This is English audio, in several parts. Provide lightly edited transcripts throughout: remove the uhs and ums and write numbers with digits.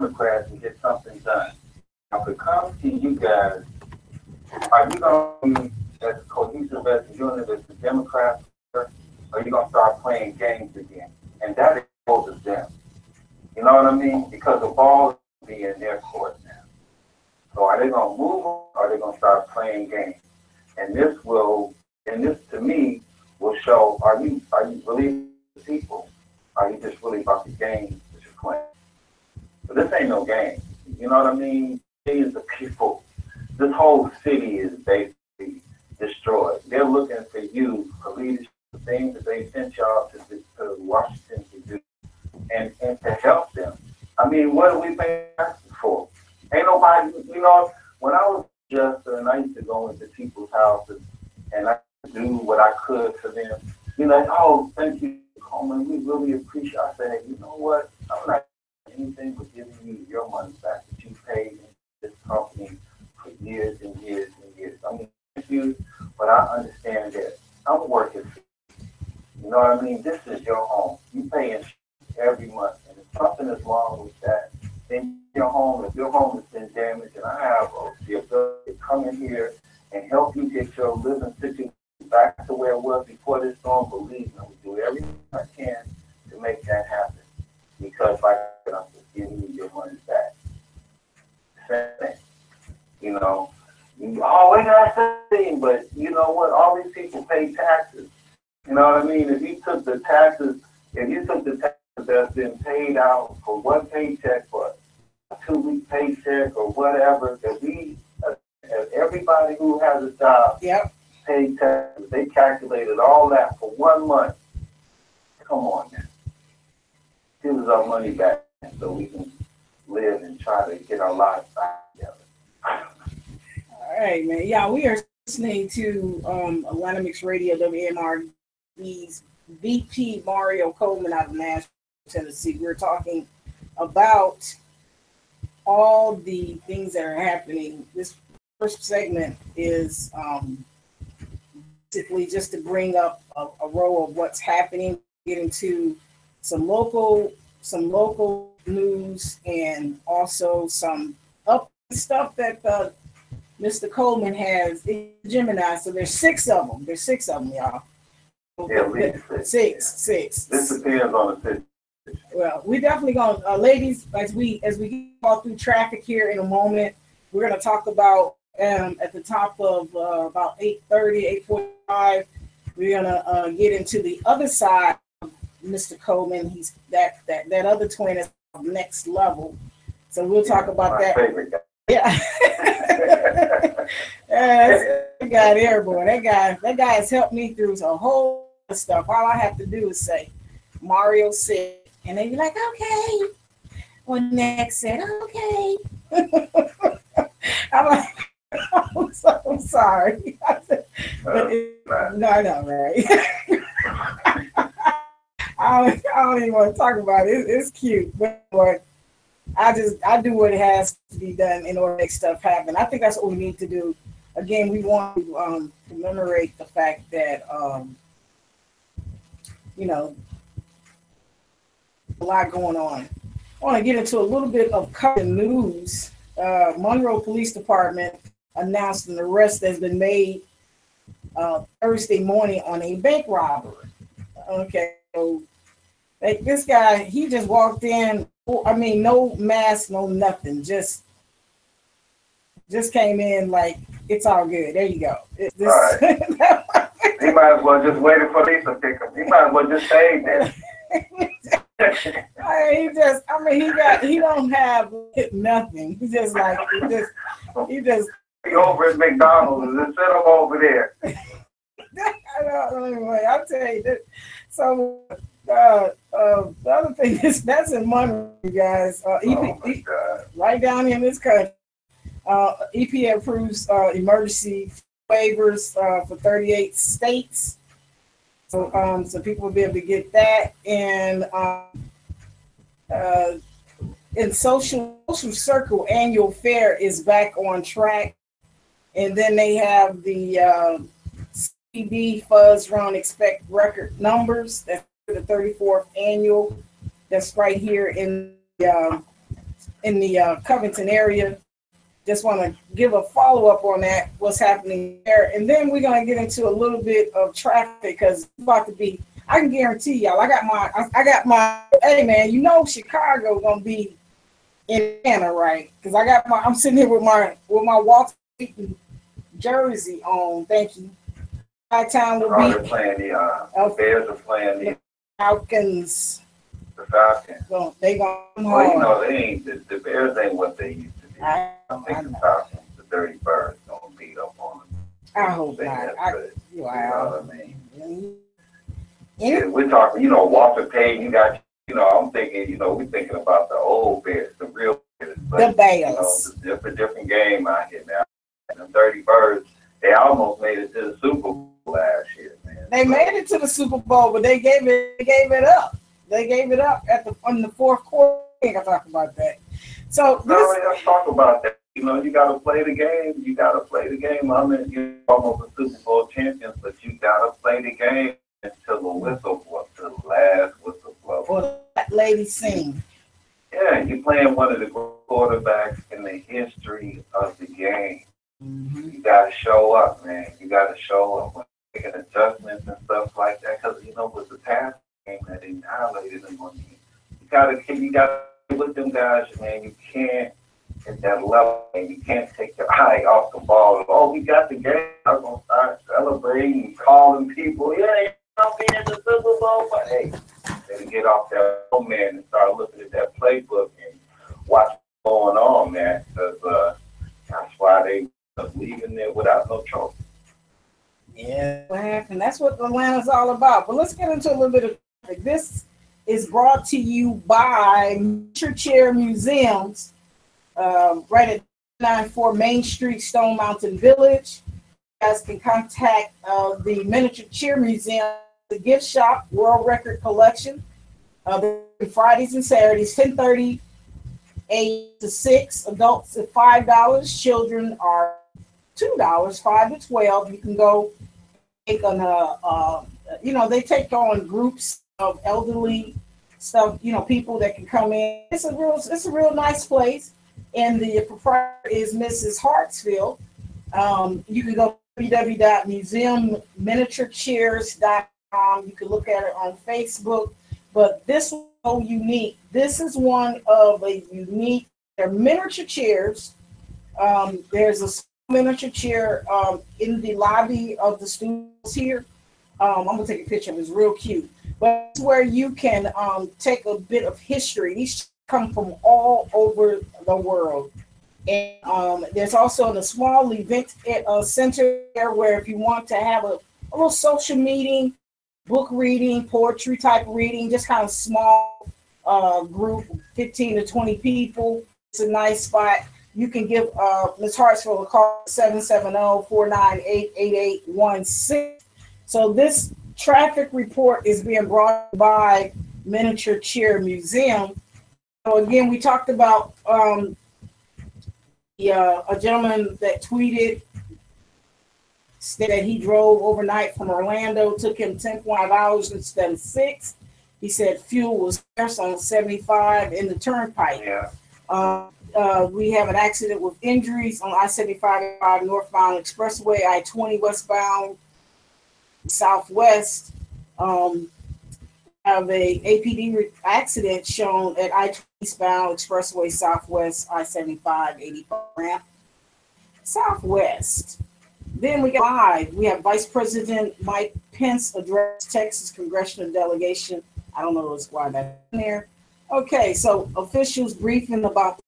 Democrats and get something done. Now, if it comes to you guys, are you going to be as cohesive as a unit as the Democrats, or are you going to start playing games again? And that exposes them. You know what I mean? Because the ball will be in their court now. So are they going to move, or are they going to start playing games? And this to me will show: are you really the people? Are you just really about the game that you're playing? But this ain't no game. You know what I mean? Millions of people. This whole city is basically destroyed. They're looking for you for leadership, the things that they sent y'all to Washington to do, and to help them. I mean, what are we paying taxes for? Ain't nobody, when I was just, and I used to go into people's houses and I do what I could for them. Oh, thank you, Coleman. We really appreciate it. I said, you know what? I'm not doing anything but giving you your money back that you paid in this company for years and years and years. I mean, thank you, but I understand that I'm working for you. You know what I mean? This is your home. You pay in every month. And if something is wrong with that, then your home, if your home has been damaged, and I have the ability to come in here and help you get your living situation back to where it was before this storm, believe me, I will do everything I can to make that happen. Because if I can, I'm just giving you your money back. Same thing. We got something, but you know what? All these people pay taxes. You know what I mean? If you took the taxes that's been paid out for one paycheck, for a 2-week paycheck or whatever, that everybody who has a job paid taxes. They calculated all that for 1 month. Come on now. Give us our money back so we can live and try to get our lives back together. All right, man. Yeah, we are listening to Atlanta Mix Radio, WAMR-DB's VP Mario Coleman out of Nashville, Tennessee. We're talking about all the things that are happening. This first segment is basically just to bring up a row of what's happening, get into some local news, and also some up stuff that Mr. Coleman has in Gemini. So there's 6 of them. There's 6 of them, y'all. Yeah, at least 6. 6. This depends on the situation. Well, we definitely gonna, ladies, as we go through traffic here in a moment, we're gonna talk about at the top of about 8:30, 8:45. We're gonna get into the other side of Mr. Coleman. He's that other twin is next level. So we'll talk about that. Favorite guy. Yeah. That guy there, boy. That guy has helped me through a whole lot of stuff. All I have to do is say, Mario said, and they be like, okay. When next said, okay. I'm like, I'm so sorry. No, I know, right? I don't even want to talk about it. It's cute, but I do what has to be done in order to make stuff happen. I think that's what we need to do. Again, we want to commemorate the fact that a lot going on. I want to get into a little bit of current news. Monroe Police Department announced an arrest that's been made Thursday morning on a bank robbery. Okay, so this guy, he just walked in. I mean, no mask, no nothing. Just came in like it's all good. There you go. All right. He might as well just wait for police to pick him. He might as well just stay there. He don't have nothing. He just He over at McDonald's and just set him over there. Anyway, I'll tell you that. So the other thing is that's in Monroe, you guys. Right down in this country, EPA approves emergency waivers for 38 states. So people will be able to get that. And in Social Circle annual fair is back on track. And then they have the CB Fuzz Run Expect Record Numbers. That's the 34th annual. That's right here in the in the Covington area. Just want to give a follow-up on that, what's happening there. And then we're going to get into a little bit of traffic because it's about to be, I can guarantee y'all, I got my, hey man, you know Chicago going to be in Atlanta, right? Because I'm sitting here with my Walter Payton jersey on, thank you. My time will be. They're playing the Bears are playing the Falcons. The Falcons. So they going hard. Well, you know, they ain't, the Bears ain't what they used to be. I think the Falcons, the Dirty Birds, don't beat up on them. I hope not. You know what I mean? Yeah. We're talking, you know, Walter Payton, you got, you know, I'm thinking, you know, we're thinking about the old Bears, the real Bears. The Bears. You know, it's a different game out here now. And the Dirty Birds, they almost made it to the Super Bowl last year, man. They made it to the Super Bowl, but they gave it up. They gave it up in the fourth quarter. I ain't gonna talk about that. So let's talk about that. You know, you got to play the game. You got to play the game. I mean, you're almost a Super Bowl champion, but you got to play the game until the whistle blows, till the last whistle blows. For that lady sing. Yeah, you're playing one of the quarterbacks in the history of the game. Mm-hmm. You got to show up, man. You got to show up when making adjustments and stuff like that, because, you know, with the pass game that annihilated them on you. You got to with them guys, man. You can't at that level, and you can't take your eye off the ball. Oh, we got the game. I'm gonna start celebrating, calling people. Yeah, I'll be in the Super Bowl, but hey, then get off that old man and start looking at that playbook and watch what's going on, man. Because that's why they was leaving there without no trophy. Yeah, what happened? That's what Atlanta's all about. But let's get into a little bit of traffic. This is brought to you by Miniature Chair Museums, right at 94 Main Street, Stone Mountain Village. You guys can contact the Miniature Chair Museum, the gift shop, World Record Collection. Fridays and Saturdays, 10:30 8 to 6. Adults at $5. Children are $2, 5 to 12. You can go take on they take on groups of elderly stuff, people that can come in. It's a real nice place. And the proprietor is Mrs. Hartsfield. You can go to www.museumminiaturechairs.com. You can look at it on Facebook. But this is so unique. This is one of a unique, they're miniature chairs. There's a miniature chair in the lobby of the studios here. I'm going to take a picture of it. It's real cute. But it's where you can take a bit of history. These come from all over the world. And there's also a small event center there where if you want to have a little social meeting, book reading, poetry type reading, just kind of small group, 15 to 20 people. It's a nice spot. You can give Ms. Hartsfield a call, 770-498-8816. So this traffic report is being brought by Miniature Chair Museum. So again, we talked about a gentleman that tweeted that he drove overnight from Orlando, took him 10.5 hours instead of 6. He said fuel was scarce on 75 in the turnpike. Yeah. We have an accident with injuries on I-75 northbound expressway, I-20 westbound southwest. Have a APD accident shown at I-20 eastbound expressway southwest, I-75 85 ramp southwest. Then we have Vice President Mike Pence address Texas congressional delegation. I don't know why that's in there. Okay, so officials briefing about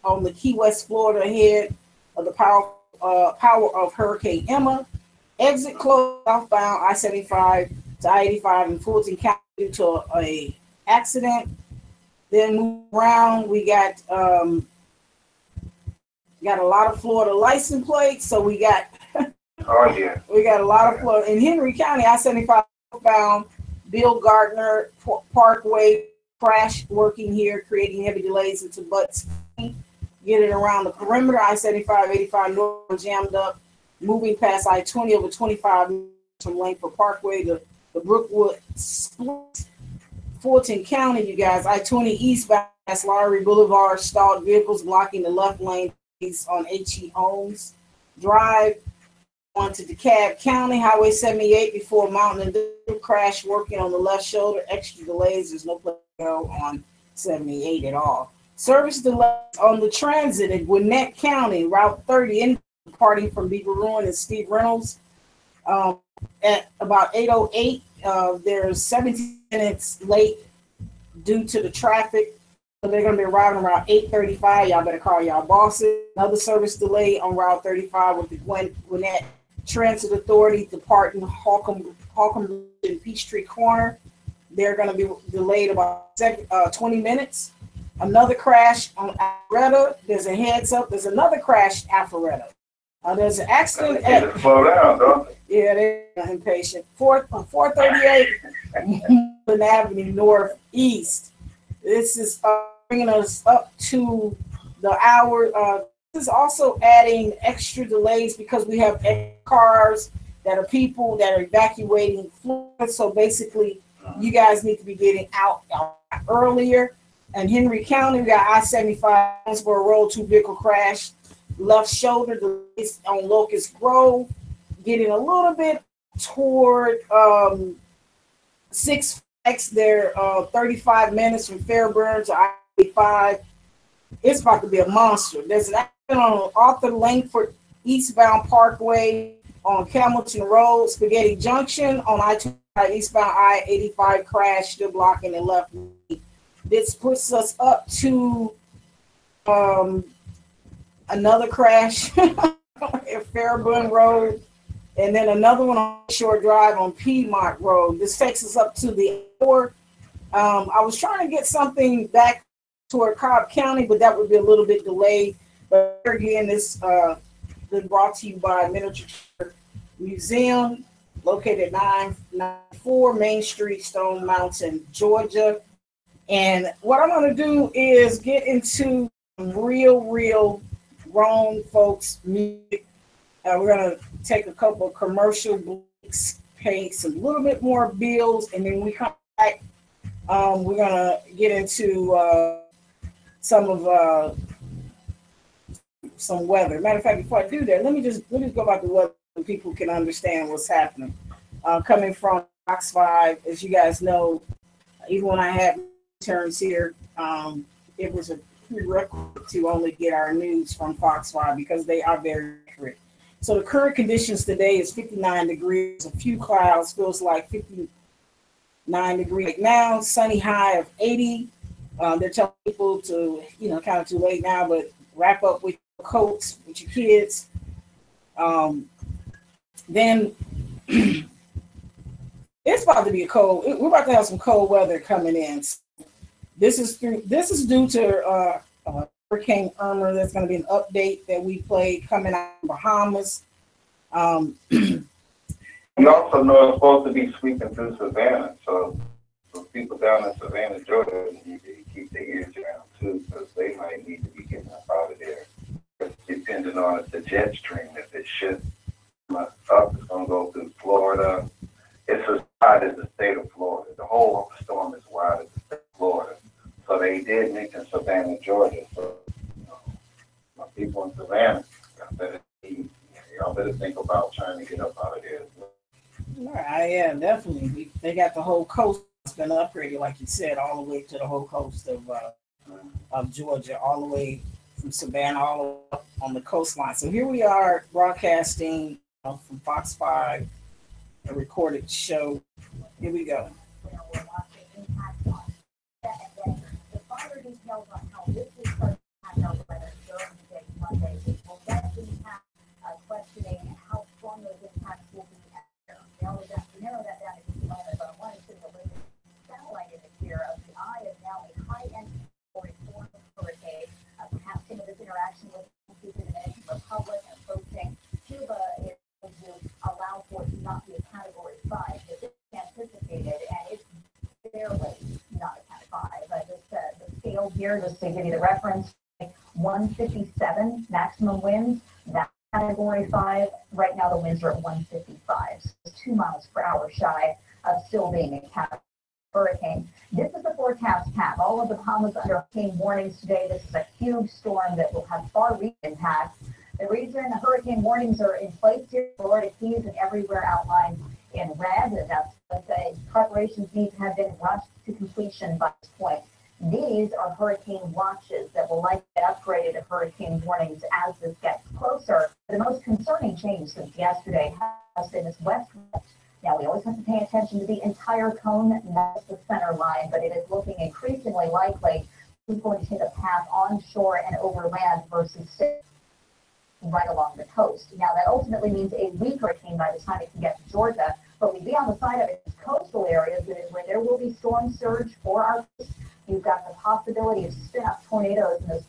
on the Key West, Florida ahead of the power of Hurricane Emma. Exit closed southbound I-75 to I-85 in Fulton County due to a accident. Then move around, we got a lot of Florida license plates. So we got we got a lot of Florida in Henry County. I-75 southbound Bill Gardner Parkway crash working here, creating heavy delays into Butts. Get it around the perimeter. I-75 85 north jammed up, moving past I-20 over 25 from Langford Parkway to the Brookwood split. Fulton County, you guys, I-20 eastbound That's Lowry Boulevard, stalled vehicles blocking the left lane on H.E. Holmes Drive. On to DeKalb County, Highway 78 before Mountain and crash working on the left shoulder. Extra delays. There's no place to go on 78 at all. Service delays on the transit in Gwinnett County, Route 30, departing from Beaver Ruin and Steve Reynolds. At about 8:08, there's 17 minutes late due to the traffic. So they're going to be arriving around 8:35. Y'all better call y'all bosses. Another service delay on Route 35 with the Gwinnett Transit Authority departing Holcomb and Peachtree Corner. They're going to be delayed about 20 minutes. Another crash on Alpharetta. There's a heads up. There's another crash at Alpharetta. There's an accident at. Slow down, don't they? Yeah, they're impatient. 438 Avenue Northeast. This is bringing us up to the hour. This is also adding extra delays because we have cars that are people that are evacuating Florida. So basically, you guys need to be getting out earlier. And Henry County, we got I-75 Owensboro Road, 2 vehicle crash, left shoulder delays on Locust Grove, getting a little bit toward 6 Flags. They're 35 minutes from Fairburn to I-85. It's about to be a monster. There's an accident on Arthur Langford eastbound Parkway on Camilton Road, Spaghetti Junction on I-25 eastbound I-85 crash, still blocking the left lane. This puts us up to another crash at Fairburn Road, and then another one on Shore Drive on Piedmont Road. This takes us up to the hour. I was trying to get something back toward Cobb County, but that would be a little bit delayed. But again, this been brought to you by Miniature Museum, located at 994 Main Street, Stone Mountain, Georgia. And what I'm going to do is get into real grown folks music. We're going to take a couple of commercial breaks, pay some little bit more bills, and then we come back. We're going to get into some weather. Matter of fact, before I do that, let me just go about the weather so people can understand what's happening. Coming from Fox 5, as you guys know, even when I had interns here, it was a prerequisite to only get our news from Fox 5 because they are very accurate. So the current conditions today is 59 degrees, a few clouds, feels like 59 degrees right now, sunny high of 80. They're telling people to, kind of too late now, but wrap up with your coats, with your kids. Then it's about to be we're about to have some cold weather coming in. This is due to Hurricane Irma. There's going to be an update that we played coming out of the Bahamas. You also know it's supposed to be sweeping through Savannah, so for people down in Savannah, Georgia, you need to keep their ears down too, because they might need to be getting up out of there. Depending on if the jet stream, if it shifts up, it's going to go through Florida. It's as wide as the state of Florida. The whole storm is wide as the state of Florida. So they did mention Savannah, Georgia. So, my people in Savannah, y'all better think about trying to get up out of there as well. All right, yeah, definitely. They got the whole coast been upgraded, like you said, all the way to the whole coast of Georgia, all the way from Savannah, all the way up on the coastline. So here we are broadcasting from Fox 5, a recorded show. Here we go. The finer details on how this is going to impact our weather during the day Monday will definitely have questioning how strong those impacts will be. We narrow that down in just a moment, but I wanted to the latest satellite image here of the eye of now a high-end category 4 hurricane. Perhaps some of this interaction with the Dominican Republic approaching Cuba is going to allow for it to not be a category 5. This is anticipated, and it's barely not a category 5. But the scale here, just to give you the reference, 157 maximum winds. That's category 5. Right now, the winds are at 155. So 2 miles per hour shy of still being a category hurricane. This is the forecast path. All of the Bahamas under hurricane warnings today. This is a huge storm that will have far-reaching impacts. The reason the hurricane warnings are in place here, Florida Keys and everywhere outlined in red, and that's what the preparations need to have been rushed to completion by this point. These are hurricane watches that will likely get upgraded to hurricane warnings as this gets closer. The most concerning change since yesterday has been this west wind. Now, we always have to pay attention to the entire cone, not the center line, but it is looking increasingly likely it's going to take a path onshore and over land versus right along the coast. Now, that ultimately means a weak hurricane by the time it can get to Georgia, but we'd be on the side of its coastal areas where there will be storm surge for our coast. You've got the possibility of spin-up tornadoes in those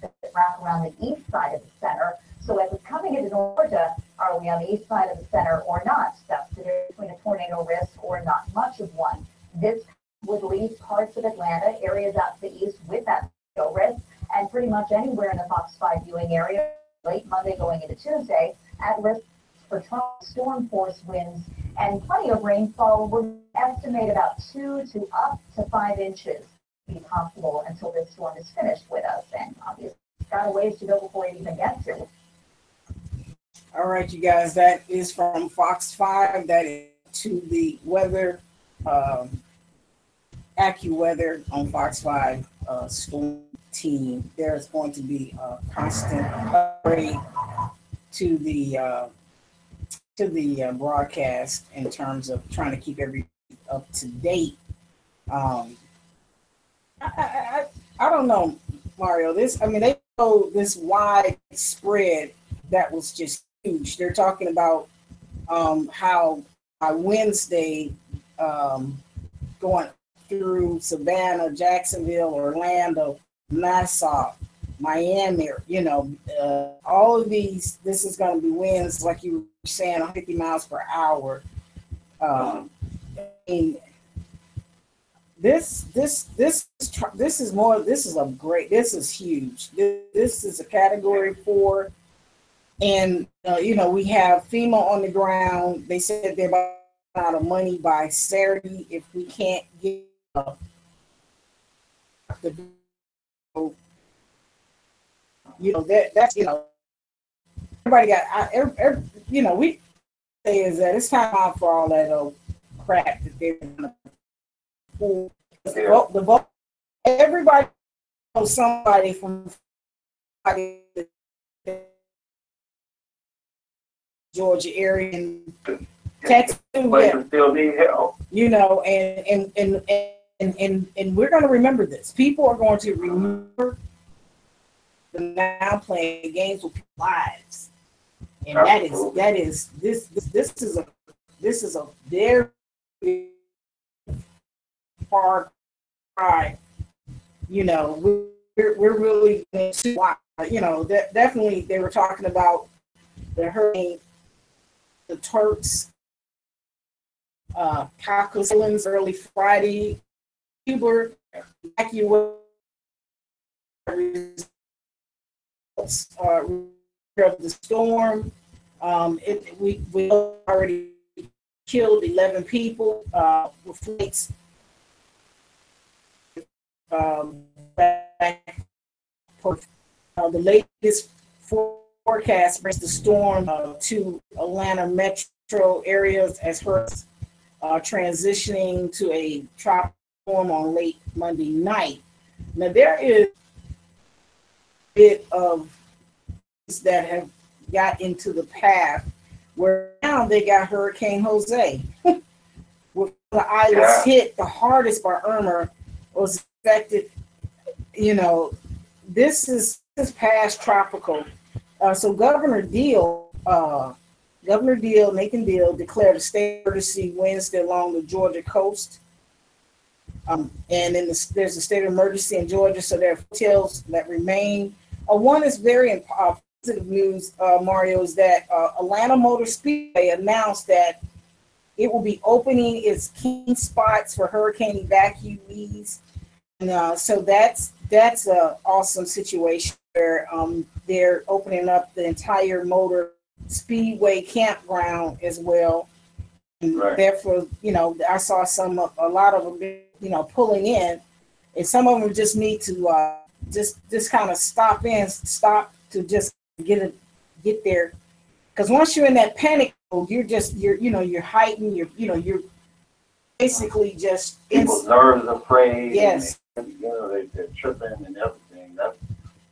around the east side of the center. So as it's coming into Georgia, are we on the east side of the center or not? That's the difference between a tornado risk or not much of one. This would leave parts of Atlanta, areas out to the east with that tornado risk, and pretty much anywhere in the Fox 5 viewing area, late Monday going into Tuesday, at risk for storm force winds and plenty of rainfall. We estimate about 2 to up to 5 inches be possible until this storm is finished with us. And obviously, it's got a ways to go before it even gets here. All right, you guys, that is from Fox 5. That is to the weather, AccuWeather on Fox 5 storm team. There's going to be a constant upgrade to the broadcast in terms of trying to keep everything up to date. I don't know, Mario. They show this widespread that was just huge. They're talking about how by Wednesday, going through Savannah, Jacksonville, Orlando, Nassau, Miami, all of these, this is going to be winds, like you were saying, 50 miles per hour. This is huge. This is a Category 4, and we have FEMA on the ground. They said they're about out of money by Saturday if we can't get that's everybody got we say is that it's time out for all that crap that they're gonna pull the vote. Everybody knows somebody from Georgia area and Texas, still need help. And we're going to remember this. People are going to remember the now playing games with people's lives, and this is a very far cry. We're really definitely they were talking about the hurricane, the Turks, Cocos Islands early Friday, Cuba, AccuWeather results of the storm. We already killed 11 people with flights. The latest forecast brings the storm to Atlanta metro areas as hurricanes transitioning to a tropical storm on late Monday night. Now, there is a bit of that have got into the path where now they got Hurricane Jose. With the islands hit the hardest by Irma, was affected. This is past tropical. So Nathan Deal declared a state of emergency Wednesday along the Georgia coast. And then there's a state of emergency in Georgia, so there are hotels that remain. One is very positive news, Mario, is that Atlanta Motor Speedway announced that it will be opening its key spots for hurricane evacuees. And so that's an awesome situation where they're opening up the entire Motor Speedway campground as well. And therefore, I saw a lot of them pulling in, and some of them just need to just kind of stop to just get there. Because once you're in that panic mode, you're heightened, you're basically just people's nerves are frayed. Yes. And they're tripping and everything. That's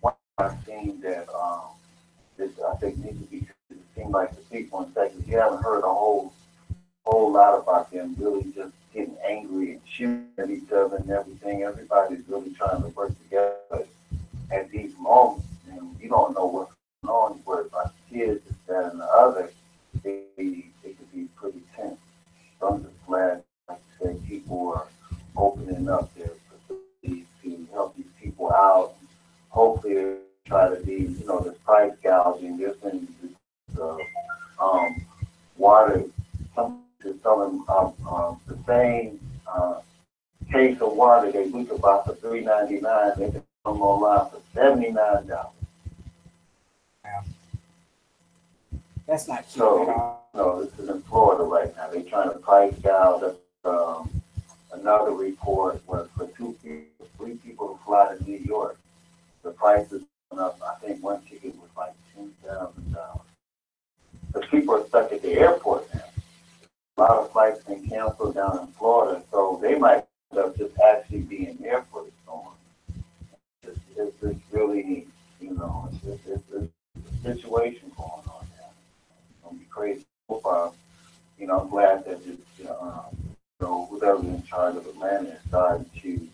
one I've seen that this I think needs to be. It seems like the people in Texas, you haven't heard a whole lot about them really just getting angry and shooting at each other and everything. Everybody's really trying to work together at these moments, and you don't know what's going on. Where about kids, this, that, and the other, it could be pretty tense. So I'm just glad, like you said, people are opening up their facilities to help these people out. Hopefully, they try to be, this price gouging. There's been water. Some is selling the same case of water we could buy for $3.99. They can come online for $79. That's not cute at all. No, this is in Florida right now. They're trying to price gouge. Another report was for 3 people to fly to New York. The price is going up. I think one ticket was like $10,000. Because people are stuck at the airport now. A lot of flights been canceled down in Florida, so they might end up just actually being there for the storm. It's really, it's a situation going on now. It's going to be crazy. I'm glad that whoever's in charge of Atlanta is starting to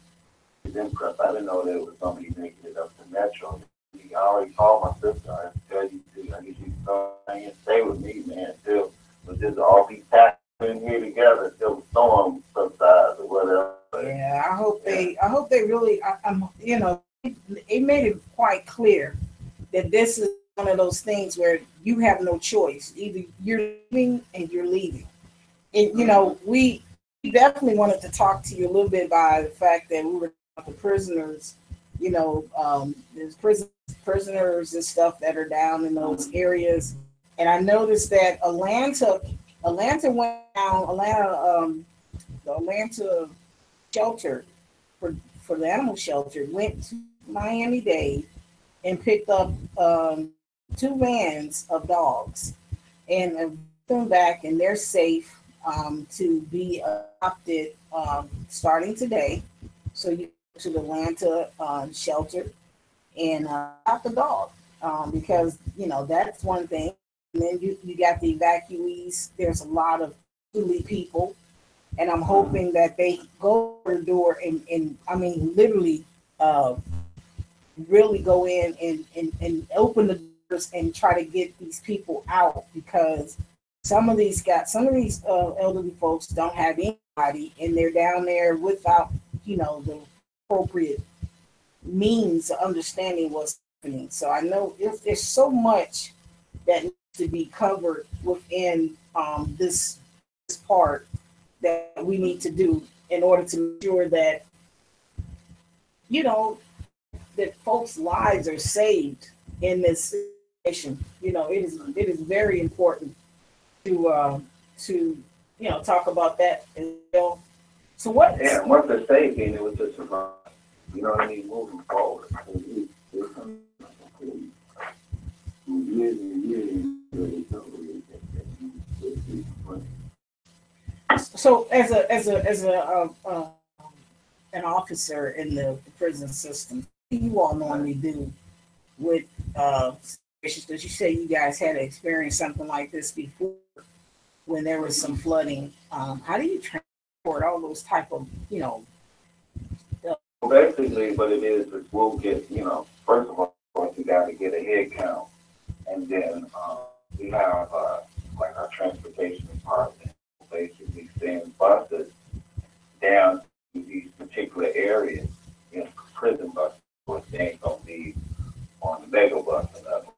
them prep. I didn't know that it was going to be making it up to Metro. I already called my sister. I tell you to, I need you to stay with me, man, till just all these packed in here together till the storm subsides or whatever. Yeah, I hope they really, it made it quite clear that this is one of those things where you have no choice. Either you're leaving and you're leaving. And, we definitely wanted to talk to you a little bit about the fact that we were talking to prisoners, there's prisoners and stuff that are down in those areas. And I noticed that Atlanta went down, the Atlanta shelter for the animal shelter went to Miami-Dade and picked up 2 vans of dogs and them back, and they're safe to be adopted starting today. So you go to the Atlanta shelter and adopt the dog because that's one thing. And then you got the evacuees. There's a lot of elderly people, and I'm hoping that they go door to door and I mean literally really go in and open the doors and try to get these people out, because some of these elderly folks don't have anybody, and they're down there without the appropriate means of understanding what's happening. So I know if there's so much that needs to be covered within this part that we need to do in order to make sure that that folks' lives are saved in this situation. It is very important to talk about that as well. So what? Yeah, once they're saved, then it was just survive. You know what I mean? Moving forward. So as an officer in the prison system, what do you all normally do with situations? Because you say you guys had experienced something like this before when there was some flooding. How do you transport all those type of Basically, what it is we'll get, first of all, you got to get a head count, and then we have like our transportation department basically send buses down to these particular areas, prison buses. Of course, they ain't gonna be on the mega bus or nothing.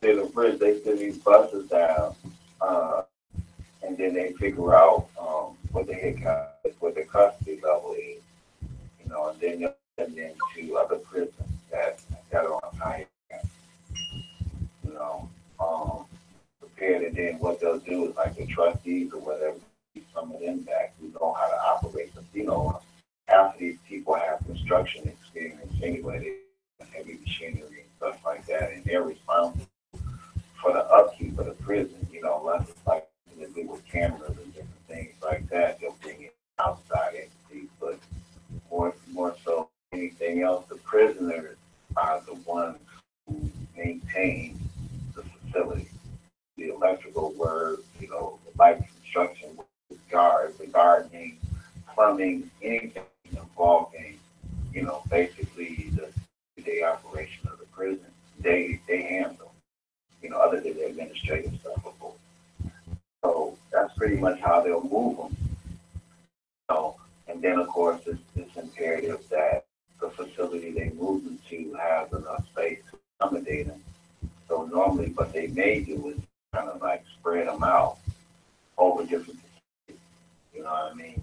Then the bridge, they send these buses down, and then they figure out what the head count is, what the custody level is, and then they'll send them to other prisons that are on higher count, prepared, and then what they'll do is like the trustees or whatever, some some of them back who know how to operate them. You know, half of these people have construction experience anyway. They have heavy machinery and stuff like that, and they're responsible for the upkeep of the prison. You know, unless it's like to do with cameras and different things like that, they'll bring in outside entities. But more so anything else, the prisoners are the ones who maintain the facility. The electrical work, you know, the light construction, the gardening, plumbing, anything involving, you know, basically the day operation of the prison, they handle, you know, other than the administrative stuff, of course. So that's pretty much how they'll move them. So, and then of course it's imperative that the facility they move them to has enough space to accommodate them. So normally what they may do is kind of like spread them out over different facilities, you know what I mean?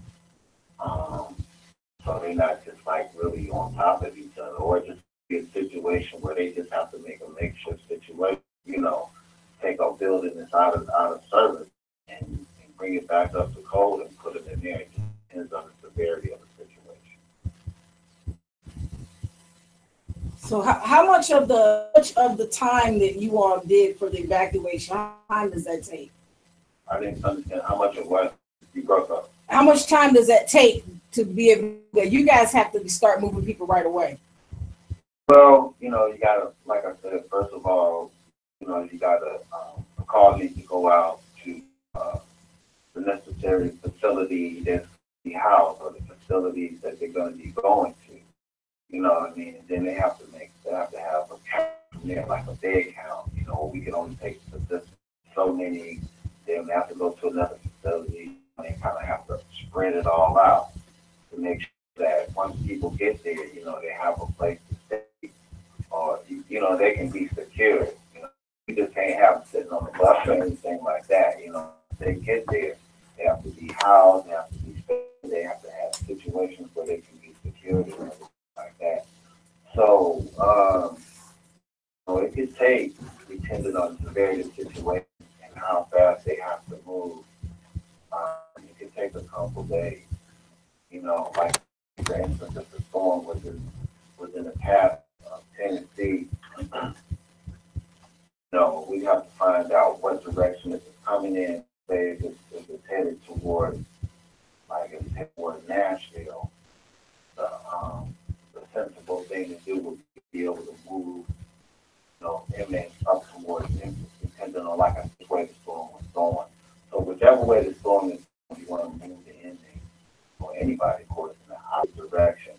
So they're not just like really on top of each other, or just be a situation where they just have to make a makeshift situation, you know, take a building that's out of service and bring it back up to code and put it in there. It just depends on the severity of the situation. So how much of the time that you all did for the evacuation, how time does that take? I didn't understand how much of what you broke up. How much time does that take to be able to, you guys have to start moving people right away? Well, you know, you gotta, like I said, first of all, you know, you gotta, a call needs to go out to the necessary facility that's the house or the facilities that they're gonna be going to. You know what I mean? And then they have to have a count from there, like a bed count. You know, we can only take so many. Then they have to go to another facility. They kind of have to spread it all out to make sure that once people get there, you know, they have a place to stay, or you know, they can be secured. You know, you just can't have them sitting on the bus or anything like that. You know, if they get there, they have to be housed. They have to be fed. They have to have situations where they can be secured and everything like that. So, it could take, depending on the various situations and how fast they have to move. It could take a couple days. You know, like for instance, if the storm was in the path of Tennessee, you know, we have to find out what direction it's coming in. Say if it's headed toward, like if it's headed toward Nashville, the sensible thing to do would be able to move, you know, inmates up towards Memphis, depending on like which way the storm was going. So whichever way the storm is going, you want to move the inmates or anybody, of course, in the opposite direction.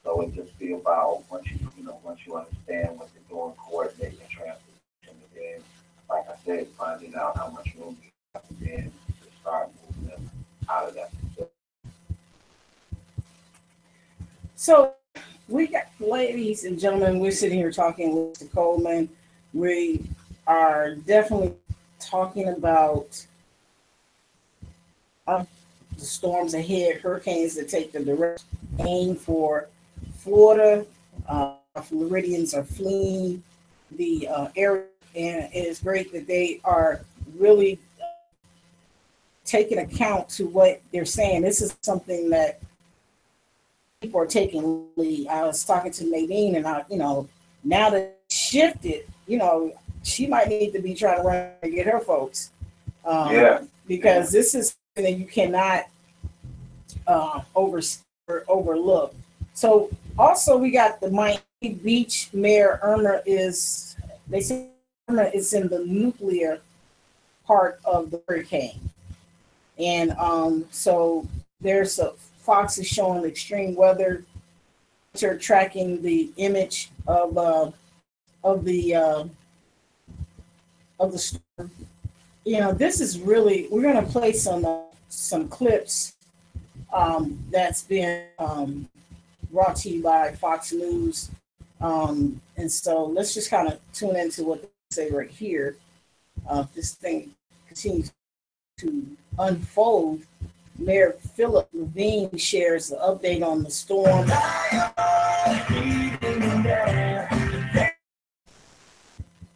So it just be about once you understand what they're doing, coordinating the transportation, and then, like I said, finding out how much room you have then to start moving them out of that facility. So we got, ladies and gentlemen, we're sitting here talking with Mr. Coleman. We are definitely talking about the storms ahead, hurricanes that take the direct aim for Florida. Floridians are fleeing the area, and it is great that they are really taking account to what they're saying. This is something that people are taking lead. I was talking to Nadine, and now that it shifted, she might need to be trying to run and get her folks. Because this is something that you cannot overlook. So also we got the Miami Beach Mayor Irma is in the nuclear part of the hurricane. And so there's Fox is showing extreme weather. They're tracking the image of the storm. This is really, we're going to play some clips that's been brought to you by Fox News. And so let's just kind of tune into what they say right here. This thing continues to unfold. Mayor Philip Levine shares the update on the storm.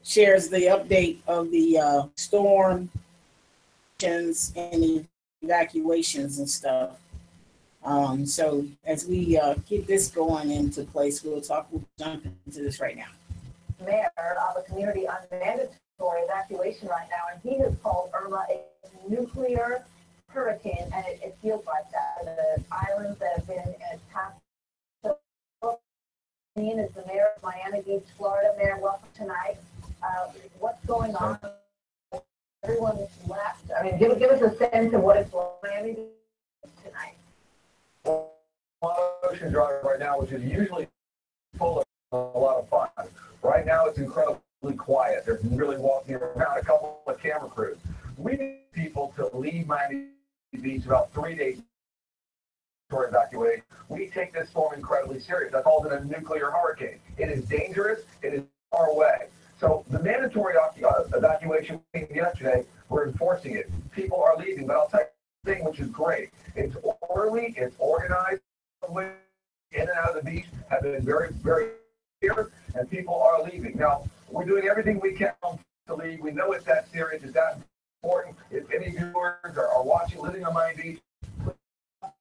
Shares the update of the storm and the evacuations and stuff. So as we get this going into place, we'll jump into this right now. Mayor of a community on mandatory evacuation right now, and he has called Irma a nuclear hurricane, and it feels like that. The islands that have been in its path is the mayor of Miami Beach, Florida. Mayor, welcome tonight. What's going on? Everyone's left. I mean, give us a sense of what it's like Miami Beach tonight. Well, Ocean Drive right now, which is usually full of a lot of fun. Right now, it's incredibly quiet. They're really walking around, a couple of camera crews. We need people to leave Miami Beach about 3 days for evacuation. We take this storm incredibly serious. I called it a nuclear hurricane. It is dangerous. It is far away. So the mandatory evacuation yesterday, we're enforcing it. People are leaving, but I'll tell you the thing which is great. It's orderly. It's organized. In and out of the beach have been very, very clear, and people are leaving. Now, we're doing everything we can to leave. We know it's that serious. It's that important. If any viewers are watching, living on Miami Beach,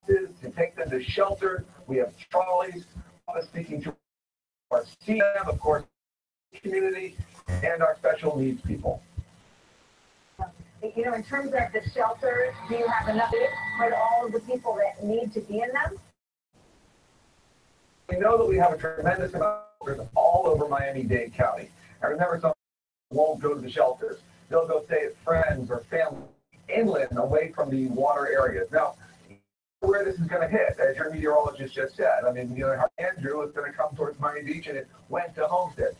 to take them to shelter. We have trolleys. Speaking to our CM, of course, community, and our special needs people. You know, in terms of the shelters, do you have enough for all of the people that need to be in them? We know that we have a tremendous amount of shelters all over Miami-Dade County. And remember, some won't go to the shelters. They'll go stay at friends or family inland, away from the water areas. Now, where this is going to hit, as your meteorologist just said. I mean, you know, Andrew is going to come towards Miami Beach, and it went to Homestead.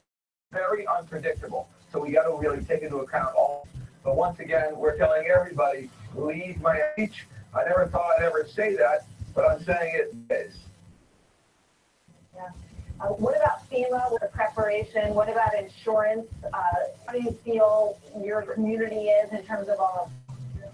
Very unpredictable. So we got to really take into account all. But once again, we're telling everybody, leave Miami Beach. I never thought I'd ever say that, but I'm saying it is. Yeah. What about FEMA with the preparation? What about insurance? How do you feel your community is in terms of all of this?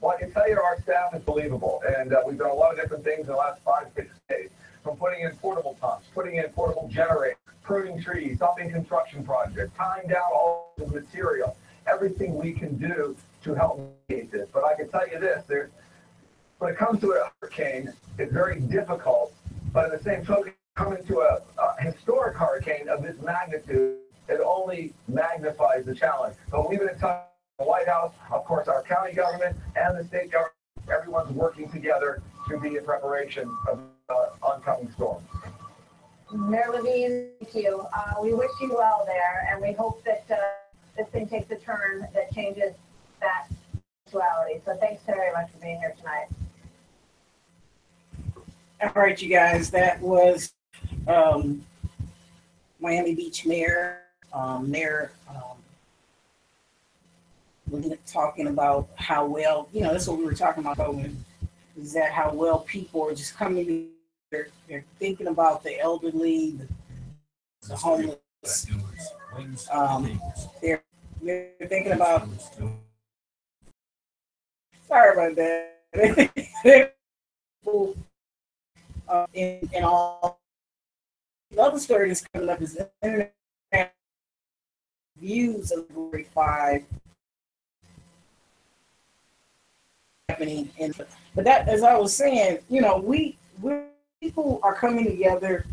Well, I can tell you our staff is believable, and we've done a lot of different things in the last 5-6 days, from putting in portable pumps, putting in portable generators, pruning trees, stopping construction projects, tying down all the material, everything we can do to help mitigate this. But I can tell you this, when it comes to a hurricane, it's very difficult, but at the same token, coming to a historic hurricane of this magnitude, it only magnifies the challenge. But we've been in touch with the White House, of course, our county government, and the state government. Everyone's working together to be in preparation of oncoming storm. Mayor Levine, thank you. We wish you well there, and we hope that this thing takes a turn that changes that actuality. So thanks very much for being here tonight. All right, you guys, that was Miami Beach Mayor, talking about how well, you know, that's what we were talking about, Coleman, is that how well people are just coming together. They're thinking about the elderly, the homeless. They're thinking about, sorry about that. And all the other story that's coming up is internet views of February 5 happening. But that, as I was saying, you know, we people are coming together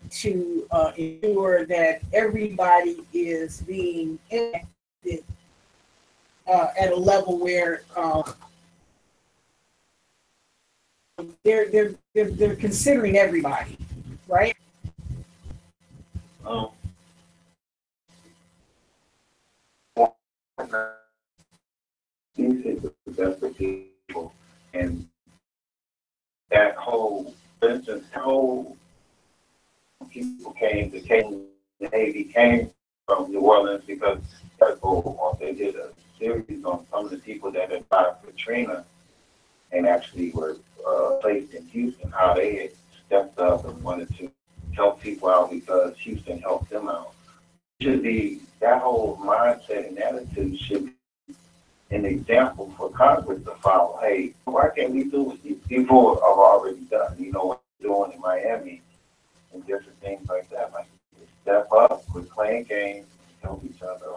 to ensure that everybody is being impacted at a level where they're considering everybody, right? These is the best for people, and that whole, for instance, how people came, the Navy came from New Orleans because they did a series on some of the people that had died Katrina and actually were placed in Houston, how they had stepped up and wanted to help people out because Houston helped them out. Should be that whole mindset and attitude should be an example for Congress to follow. Hey, why can't we do what these people have already done? You know what they're doing in Miami and different things like that. Like step up, quit playing games, help each other.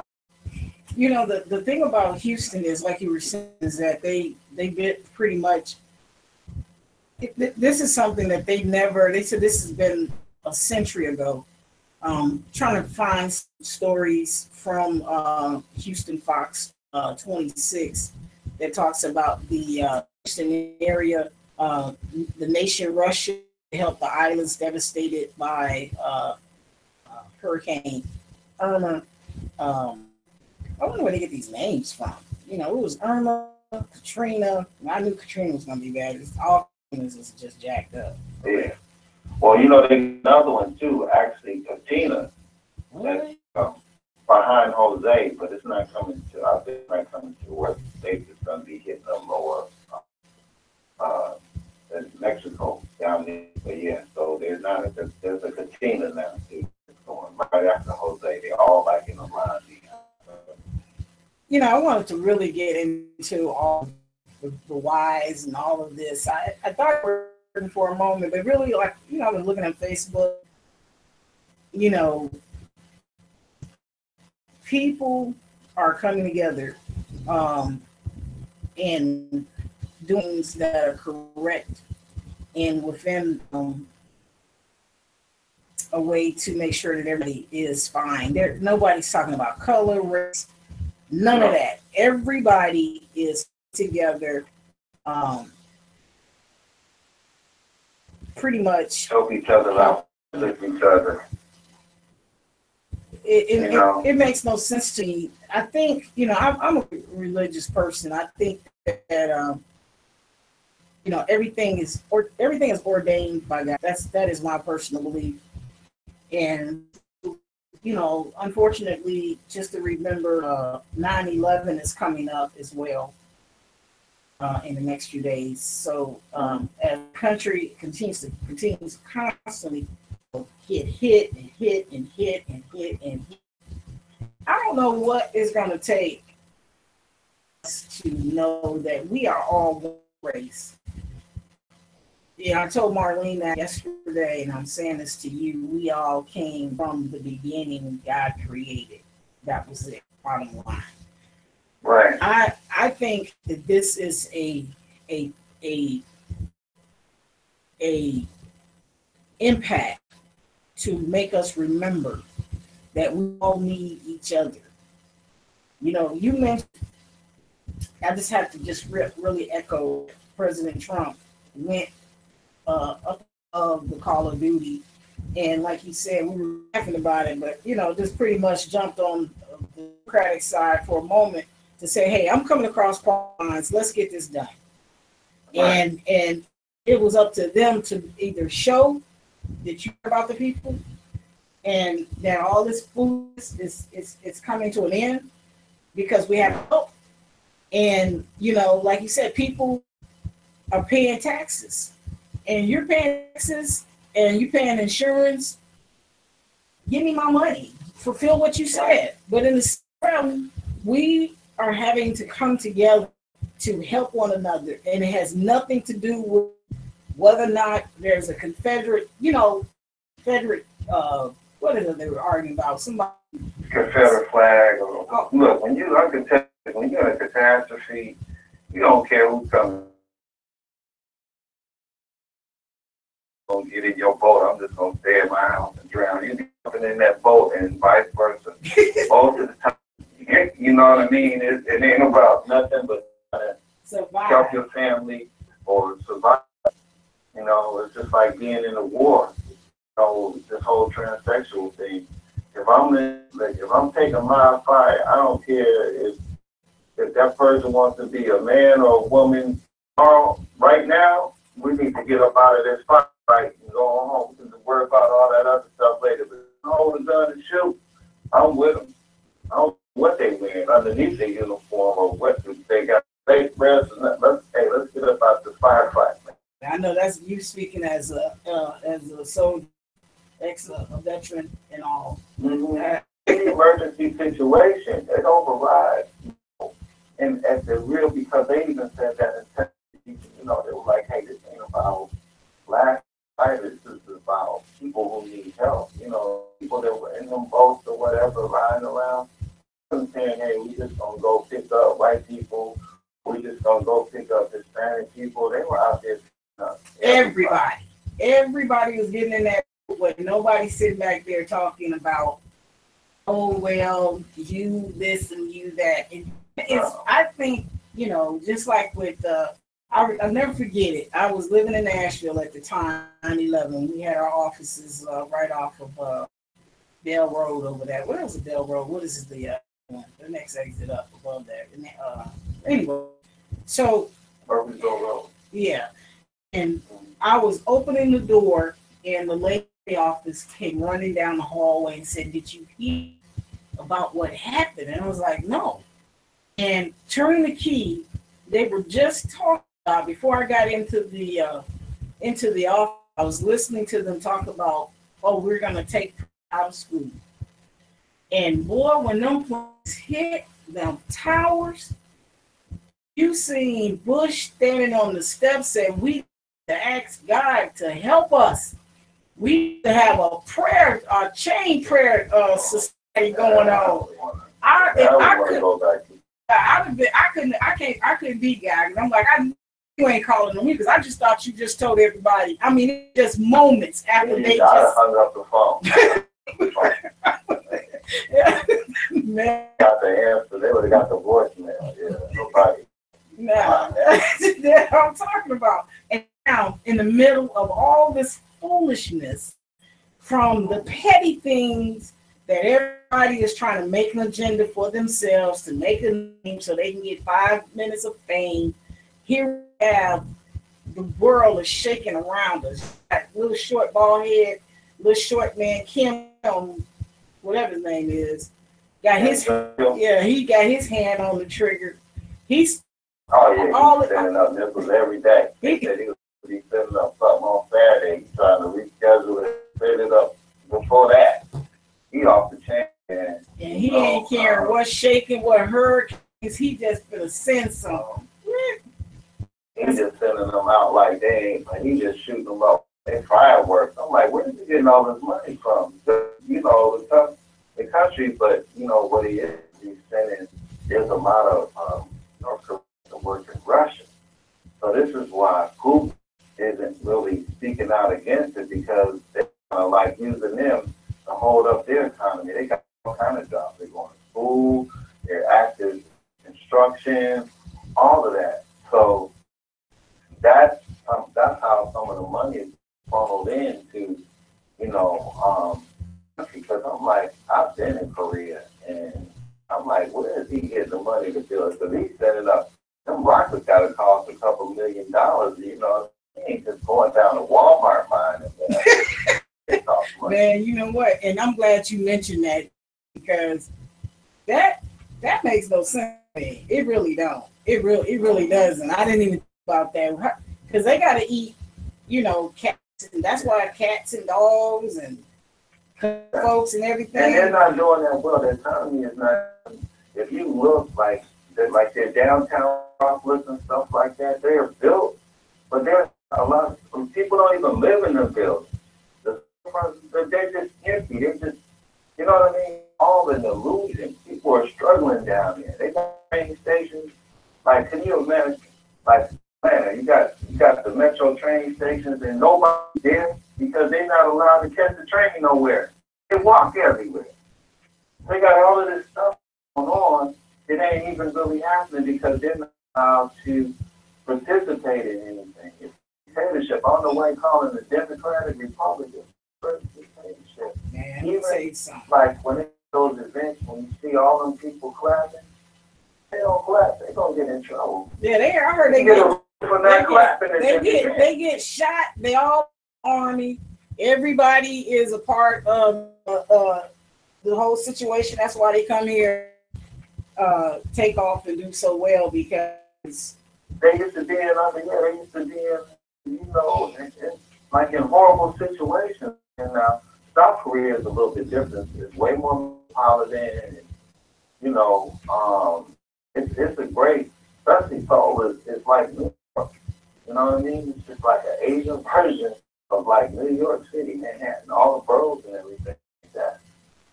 You know, the thing about Houston is, like you were saying, is that they bit pretty much. This is something that they said this has been a century ago. Trying to find stories from Houston Fox 26 that talks about the Houston area, the nation Russia to help the islands devastated by Hurricane Irma. I wonder where they get these names from. You know, it was Irma, Katrina. I knew Katrina was going to be bad. It's all is just jacked up. Yeah. Well, you know, there's another one too, actually, Katina, that's behind Jose, but it's not coming to, I think it's not coming to where the state is going to be hitting them lower than Mexico down there. But yeah, so there's a Katina now too. It's going right after Jose. They're all like in the line. You know, I wanted to really get into all the whys and all of this. I thought we were for a moment, but really, like, you know, I've been looking at Facebook. You know, people are coming together and doing things that are correct and within a way to make sure that everybody is fine. Nobody's talking about color, race, none of that. Everybody is together, pretty much help each other out, lift each other. It makes no sense to me. I think, you know, I'm a religious person. I think that you know, everything is ordained by God. That is my personal belief. And you know, unfortunately, just to remember, 9/11 is coming up as well in the next few days. So as the country continues to constantly get hit and hit and hit and hit and hit, I don't know what it's going to take to know that we are all one race. Yeah, I told Marlene that yesterday, and I'm saying this to you. We all came from the beginning God created. That was it, bottom line. Right. I think that this is a impact to make us remember that we all need each other. You know, you mentioned, I just have to just really echo President Trump went up of the Call of Duty, and like you said, we were laughing about it, but you know, just pretty much jumped on the Democratic side for a moment to say, hey, I'm coming across party lines, let's get this done. Right. And it was up to them to either show that you care about the people and that all this food is coming to an end because we have hope. And you know, like you said, people are paying taxes. And you're paying taxes and you're paying insurance. Give me my money. Fulfill what you said. But in the same, we are having to come together to help one another. And it has nothing to do with whether or not there's a Confederate, you know, what is it they were arguing about? Somebody. Confederate flag. Or, look, when you're in a catastrophe, you don't care who's coming. Gonna get in your boat, I'm just gonna stay in my house and drown. You be jumping in that boat and vice versa. Most of the time, you know what I mean? It ain't about nothing but help your family or survive. You know, it's just like being in a war. You know, this whole transsexual thing. If I'm taking my fight, I don't care if that person wants to be a man or a woman. Right now, we need to get up out of this fight. Right, and go home and worry about all that other stuff later. But hold the gun and shoot, I'm with them. I don't know what they wearing underneath their uniform or what they got. Let's get up out the firefight. I know that's you speaking as a soldier, a veteran, and all. Mm-hmm. Emergency situation, it overrides. And at the real, because they even said that, you know, they were like, hey, this ain't about black. This is about people who need help, you know, people that were in them boats or whatever, lying around, saying, hey, we just gonna go pick up Hispanic people. They were out there. Everybody was getting in that, but nobody sitting back there talking about, oh well, you this and you that. And it's, I think, you know, just like with I'll never forget it. I was living in Nashville at the time, 9/11. We had our offices right off of Bell Road over there. What is the Bell Road? What is the next exit up above there? Anyway, so yeah, and I was opening the door, and the lady in the office came running down the hallway and said, "Did you hear about what happened?" And I was like, "No." And turning the key, they were just talking about, before I got into the office, I was listening to them talk about, oh, we're gonna take out of school. And boy, when them planes hit them towers, you seen Bush standing on the steps and we need to ask God to help us. We need to have a prayer, a chain prayer society going on. I couldn't be God. I'm like, you ain't calling on me because I just thought you just told everybody. I mean, it's just moments after they just hung up the phone. Man. Got the answer. They would have got the voicemail. Yeah, nobody. Nah, that's what I'm talking about. And now, in the middle of all this foolishness, from the petty things that everybody is trying to make an agenda for themselves to make a name so they can get 5 minutes of fame, here we have the world is shaking around us. That little short bald head, little short man, Kim, whatever his name is, got his he got his hand on the trigger. He's sending up nipples every day. He said he was setting up something on Saturday. He's trying to reschedule it, set it up before that. He off the chain. And he ain't caring what's shaking, what hurricanes. He just gonna send something. He's just sending them out like they ain't, like he just shooting them up. They fireworks. I'm like, where's he getting all this money from? You know, the country, but you know what he is. He's sending. There's a lot of North Koreans working Russia. So this is why Google isn't really speaking out against it, because they're like using them to hold up their economy. They got all kind of jobs. They're going to school. They're active construction, all of that. So that's how some of the money is funneled into, you know, because I'm like, I've been in Korea, and I'm like, where is he getting the money to build it? Because he's setting up, them rockets got to cost a couple $1 million, you know. He ain't just going down to Walmart buying it. Man, you know what? And I'm glad you mentioned that, because that makes no sense to me. It really don't. It really doesn't. I didn't even think about that, because they got to eat, you know, cats, and that's why cats and dogs and folks and everything. And they're not doing that well. Their economy is not. If you look like their downtown outlets and stuff like that, they are built, but there's a lot of people don't even live in the buildings. They're just empty. They're just, you know what I mean? All an illusion. People are struggling down there. They got train stations. Like, can you imagine? Like, man, you got the metro train stations and nobody there because they're not allowed to catch the train nowhere. They walk everywhere. They got all of this stuff going on. It ain't even really happening because they're not allowed to participate in anything. It's dictatorship. I don't know why they call it a Democratic Republican. Dictatorship. Man, even say something. Like when they those events, when you see all them people clapping, they don't clap. They gonna get in trouble. Yeah, I heard they get shot. They all army. Everybody is a part of the whole situation. That's why they come here, take off and do so well, because they used to be in you know, like in horrible situations. And now South Korea is a little bit different. It's way more metropolitan, and you know, it's a great, especially Seoul is like New York. You know what I mean? It's just like an Asian version of like New York City, Manhattan, all the boroughs and everything like that.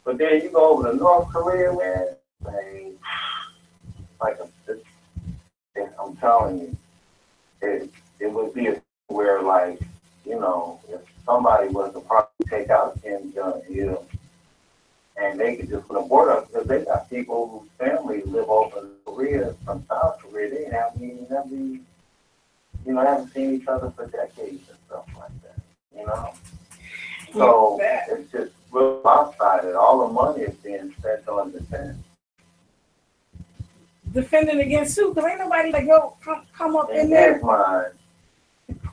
But then you go over to North Korea, man, like I'm telling Jong-il, and they could just put a border up because they got people whose families live over in Korea, from South Korea. They haven't seen each other for decades and stuff like that, So it's just real lopsided. All the money is being spent on defense. Defending against who? Because ain't nobody come up in there. Mind.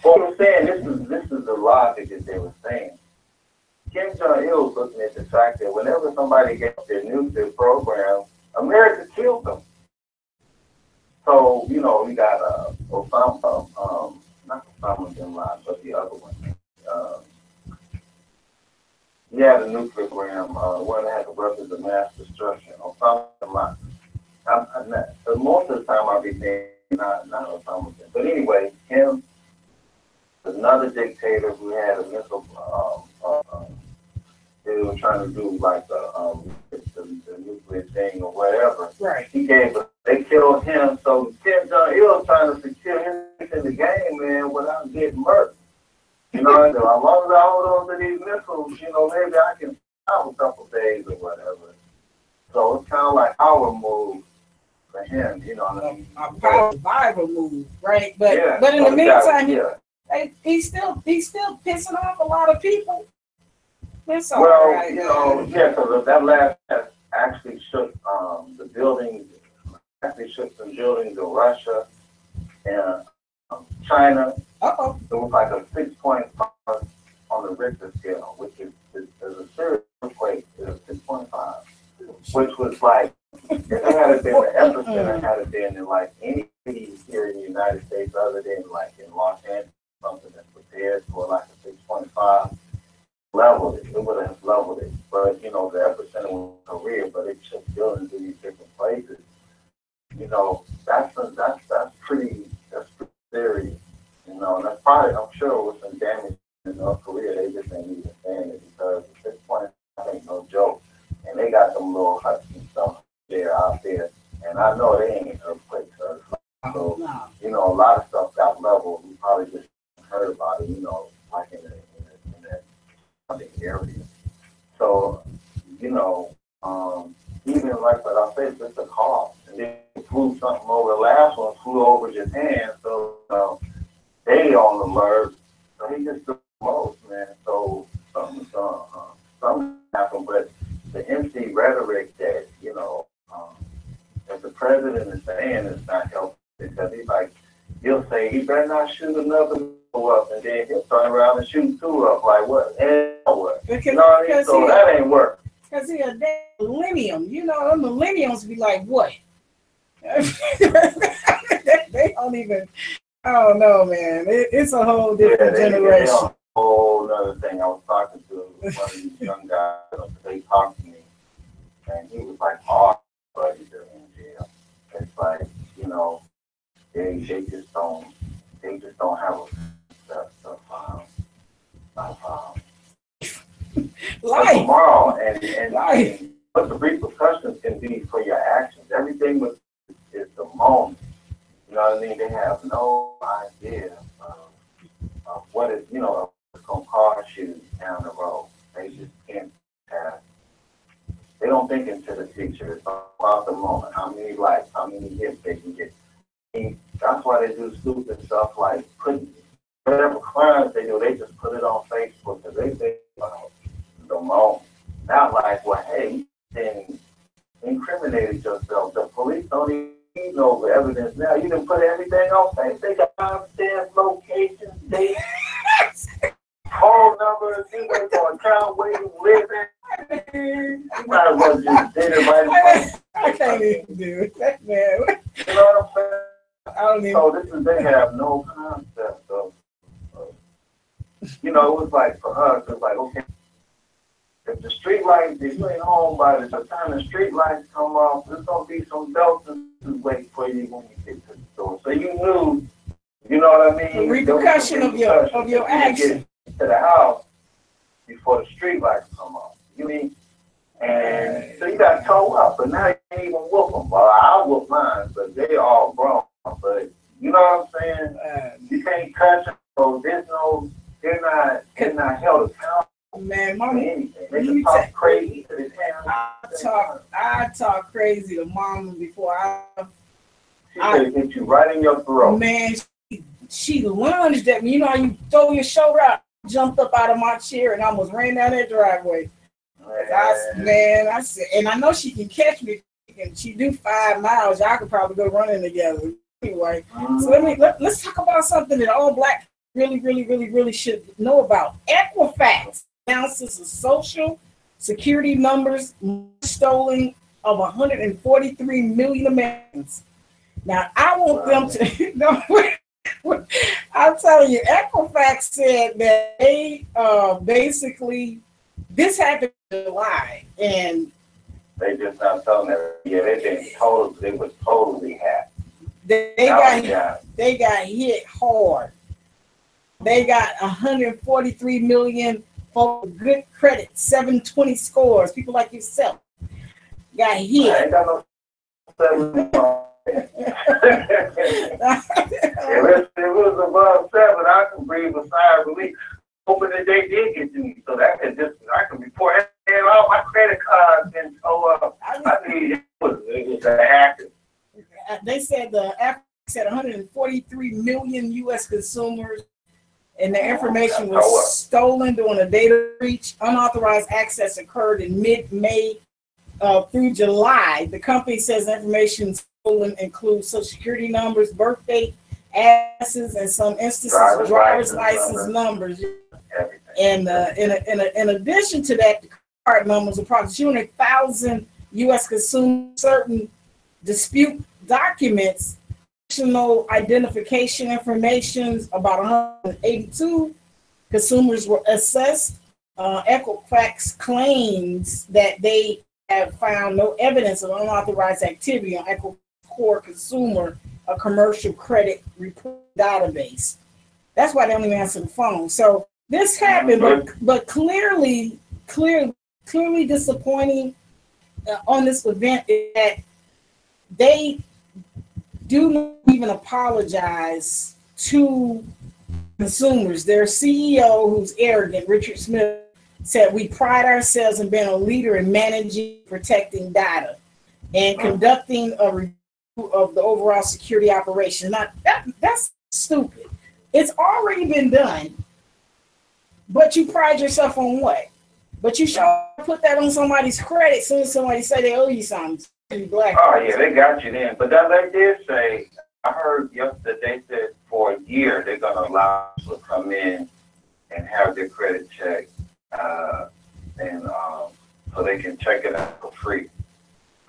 What I'm saying, this is the logic that they were saying. Kim Jong-il was looking at the fact that whenever somebody gets their nuclear program, America killed them. So, we got Osama, not Osama bin Laden, but the other one. He had a nuclear program, one that had weapons of mass destruction. Osama bin Laden. Most of the time I'll be saying not Osama bin. But anyway, him, another dictator who had a missile, they were trying to do like the nuclear thing or whatever. Right. They killed him. So Kim Jong-il trying to secure him in the game, man, without getting murdered. As long as I hold on to these missiles, maybe I can have a couple days or whatever. So it's kind of like our move for him, A power survival move, right? But in the meantime, he's still pissing off a lot of people. That's all right. So that last test actually shook the buildings, shook some buildings in Russia and China. It was like a 6.5 on the Richter scale, which is a serious earthquake. It was 6.5, which was like, if it had been the epicenter, had it been in like any city here in the United States other than like in Los Angeles, something that's prepared for like a 6.5, leveled it. It would have leveled it. But, the epicenter was Korea, but it shook buildings in these different places. That's pretty serious. And that's probably, I'm sure, with some damage in North Korea, they just ain't even saying it because at this point, I ain't no joke. And they got some little huts and stuff out there. And I know they ain't earthquakes. So, a lot of stuff got leveled. We probably just heard about it, like in that area. So, even like what I said, just a cost. And then flew something over. The last one flew over Japan, so they on alert. So he just took most, man. So something happened, but the empty rhetoric that that the president is saying is not helpful because he'll say he better not shoot another up, and then he'll turn around and shoot two up. Like what? Hell what? So that ain't work. Because he a damn millennium. The millenniums be like, what? They don't even. I don't know, man. It's a whole different generation. A whole other thing. I was talking to one of these young guys. They talked to me, and he was like, "Oh, buddies are in jail." It's like they just don't have life. Tomorrow, and what the repercussions can be for your actions. Everything is the moment. You know what I mean? They have no idea of what it's going to cost you down the road. They just can't have. They don't think into the future. It's about the moment. How many likes, how many hits they can get. That's why they do stupid stuff like putting whatever crimes they do. They just put it on Facebook because they think about the moment. Not like, well, hey, then incriminated yourself. The police don't even need no evidence now. You can put everything on Facebook. They got timestamps, locations, dates, phone numbers, you ain't going to count where you live at. You might as well just did it right away. I can't even do it. Man. You know what I'm saying? So they have no concept of it was like for us, it's like, okay, if the street lights, if you ain't home by the time the street lights come off, there's gonna be some belts and wait for you when you get to the store. So you knew, you know what I mean? The repercussion of your action. Get to the house before the street lights come off. You mean? And so you got towed up, but now you can't even whoop them. Well, I whoop mine, but they all grown. But you know what I'm saying? You can't touch them. So there's no, they're not held accountable. Man, anything. They You talk crazy to this I talk crazy to mama before she could hit you right in your throat. Man, she lunged at me. You know how you throw your shoulder out? Jumped up out of my chair and almost ran down that driveway. I said, and I know she can catch me. And she do 5 miles. Y'all could probably go running together. Anyway, so let's talk about something that all black really should know about. Equifax announces a social security numbers stolen of 143 million Americans. Now, I want them to no. I'm telling you, Equifax said that they basically this happened in July, and they just not telling them. Yeah, they was totally hacked. They got hit hard. They got 143 million for good credit, 720 scores. People like yourself got hit. I ain't got no 7. If it was above 7, I can breathe a sigh of relief. Hoping that they did get to me, so that could I can report all my credit cards and it was a hacker. They said Africa said 143 million U.S. consumers, and their information was stolen during a data breach. Unauthorized access occurred in mid-May through July. The company says information stolen includes social security numbers, birth date, addresses, and some instances driver's license numbers. Everything. And in addition to that, the card numbers, approximately 200,000 U.S. consumers certain dispute documents, personal identification information. About 182 consumers were assessed. Equifax claims that they have found no evidence of unauthorized activity on Equifax core consumer, a commercial credit report database. That's why they don't even answer the phone. So this happened, but clearly disappointing on this event is that they do not even apologize to consumers. Their CEO, who's arrogant, Richard Smith, said, "We pride ourselves in being a leader in managing, protecting data, and conducting a review of the overall security operation." Now, that's stupid. It's already been done, but you pride yourself on what? But you sure put that on somebody's credit as soon as somebody say they owe you something. Black. Oh, yeah, they got you then. But then they did say, I heard yesterday, they said for a year they're going to allow people to come in and have their credit checked, so they can check it out for free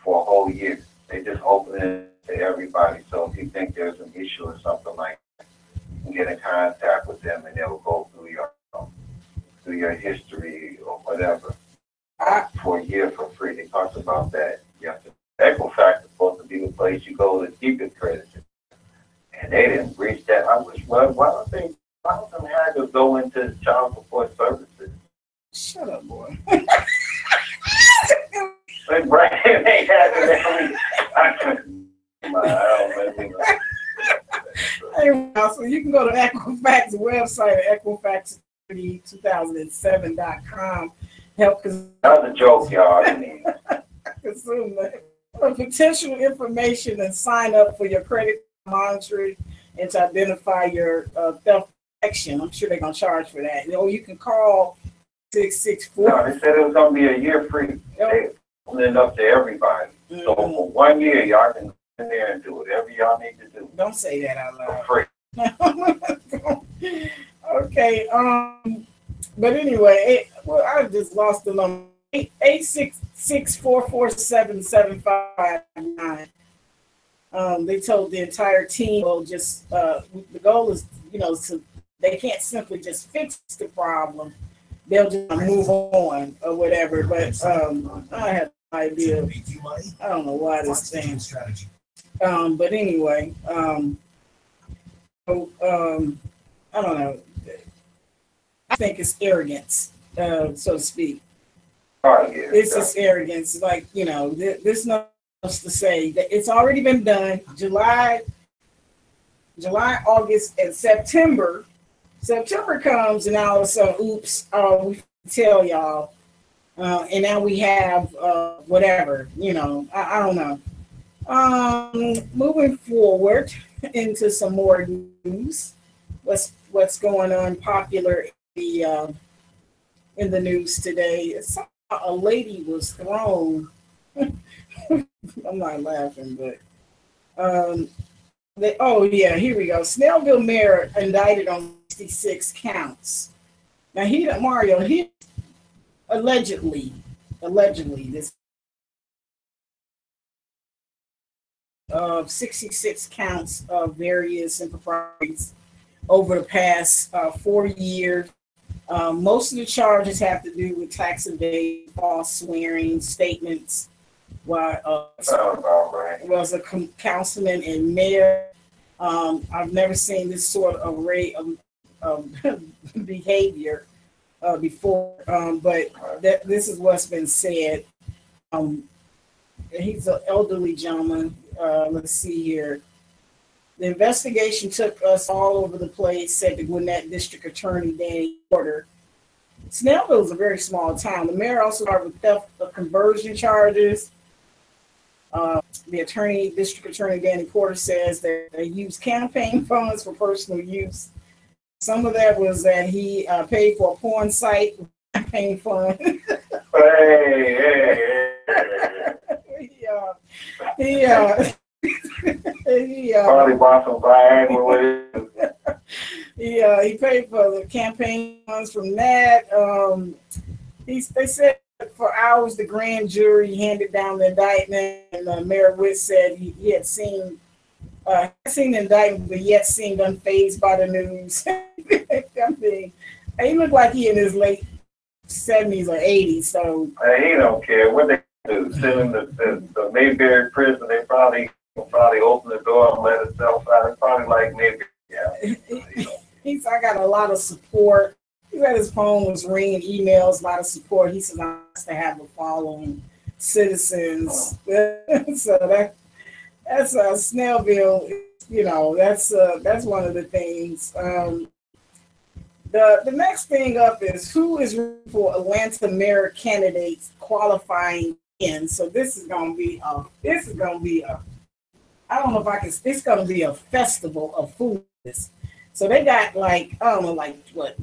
for a whole year. They just open it to everybody. So if you think there's an issue or something like that, you can get in contact with them and they'll go through your history or whatever for a year for free. They talked about that yesterday. Equifax is supposed to be the place you go to keep your credit, and they didn't breach that. I wish. Well, why don't them hackers go into child support services? Shut up, boy. They had So you can go to Equifax website at Equifax2007.com. Help that was a joke, y'all. consumer potential information and sign up for your credit monitoring and to identify your theft protection. I'm sure they're gonna charge for that. You can call 664. No, they said it was gonna be a year free. They opened it up to everybody. So for 1 year, y'all can go in there and do whatever y'all need to do. Don't say that out loud. For free. Okay. But anyway, I just lost the number. 866-447-7559. They told the entire team, well, just the goal is, so they can't simply just fix the problem. They'll just move on or whatever. But I have no idea. I don't know why this thing. But anyway, I don't know. I think it's arrogance, so to speak. Oh, yeah, it's just arrogance. Like, there's nothing else to say. It's already been done. July, August, and September. September comes, and all of a sudden, oops, we tell y'all. And now we have whatever, you know, I don't know. Moving forward into some more news. What's going on popular in the news today? A lady was thrown. I'm not laughing, but oh yeah, here we go. Snellville mayor indicted on 66 counts. Now he allegedly this 66 counts of various improprieties over the past 4 years. Most of the charges have to do with tax evasion, false swearing statements. Was a councilman and mayor. I've never seen this sort of array of behavior before, but this is what's been said. He's an elderly gentleman. Let's see here. The investigation took us all over the place, said the Gwinnett District Attorney Danny Porter. Snellville is a very small town. The mayor also started with theft of conversion charges. The District Attorney Danny Porter says that they used campaign funds for personal use. Some of that was that he paid for a porn site with campaign fund. He probably bought some Viagra with it. He paid for the campaign funds from that. They said for hours the grand jury handed down the indictment, and Mayor Witt said he had seen the indictment, but yet seemed unfazed by the news. I mean, he looked like he in his late 70s or 80s. So he don't care what they do. Send him to the Mayberry prison. They probably open the door and let himself out. It's probably like Mayberry. Yeah. He's. I got a lot of support. He said his phone was ringing, emails, a lot of support. He says I have to have a following, citizens. So that's Snellville. You know, that's one of the things. The next thing up is who is running for Atlanta mayor candidates qualifying in. So this is gonna be a I don't know if I can. It's gonna be a festival of foolishness. So they got like, I don't know, like what?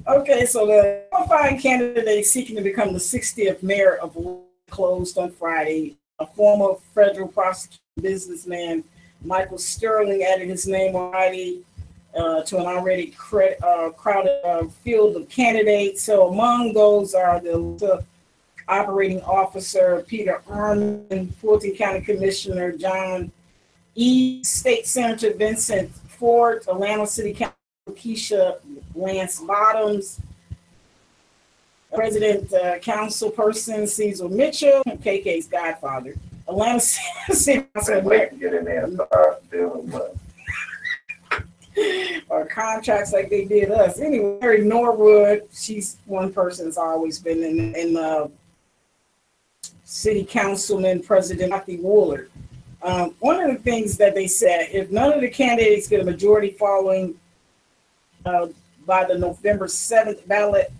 Okay, so the qualifying candidate seeking to become the 60th mayor of Atlanta closed on Friday. A former federal prosecutor businessman, Michael Sterling, added his name already to an already crowded field of candidates. So among those are the operating officer Peter Armand, Fulton County Commissioner John E. State Senator Vincent Ford, Atlanta City Council Keisha Lance Bottoms, President Councilperson Cecil Mitchell, KK's godfather, Atlanta City Council. Get in there and start dealing with or contracts like they did us. Anyway, Mary Norwood, she's one person that's always been in City Councilman President Matthew Woolard. One of the things that they said, if none of the candidates get a majority following by the November 7th ballot,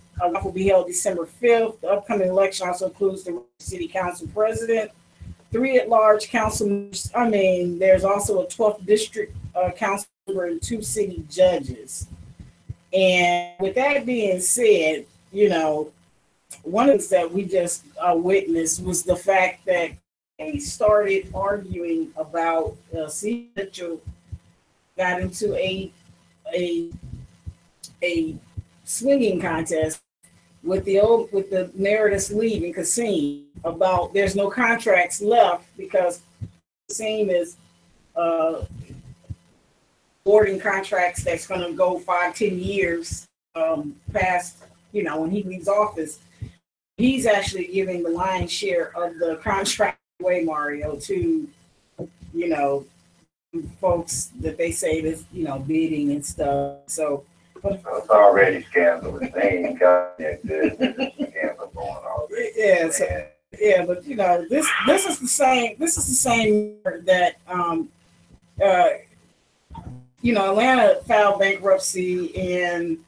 will be held December 5th. The upcoming election also includes the city council president, 3 at-large councilmen. I mean, there's also a 12th district council member and 2 city judges. And with that being said, you know, one of the things that we just witnessed was the fact that they started arguing about Mitchell got into a swinging contest with the mayor that's leaving, Kasim, about there's no contracts left because Kasim is boarding contracts that's going to go 5-10 years past, you know, when he leaves office. He's actually giving the lion's share of the contract away, Mario, to, you know, folks that they say is, you know, bidding and stuff. So it's already scandalous. They ain't got that good. Scandal going on. Yeah, so, yeah, but you know, this is the same that you know, Atlanta filed bankruptcy, and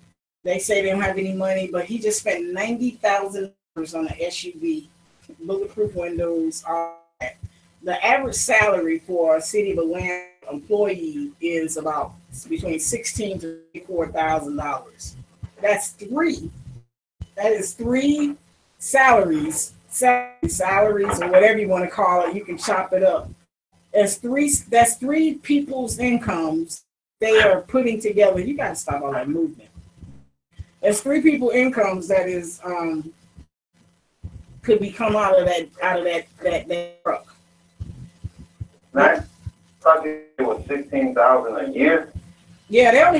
They say they don't have any money, but he just spent $90,000 on an SUV, bulletproof windows, all that. The average salary for a City of Atlanta employee is about between $16,000 to $34,000. That's three. That is three salaries, or whatever you want to call it. You can chop it up. That's three people's incomes they are putting together. You got to stop all that movement. There's three people incomes that is could be come out of that truck. Nice. Probably it was 16,000 a year. Yeah, they're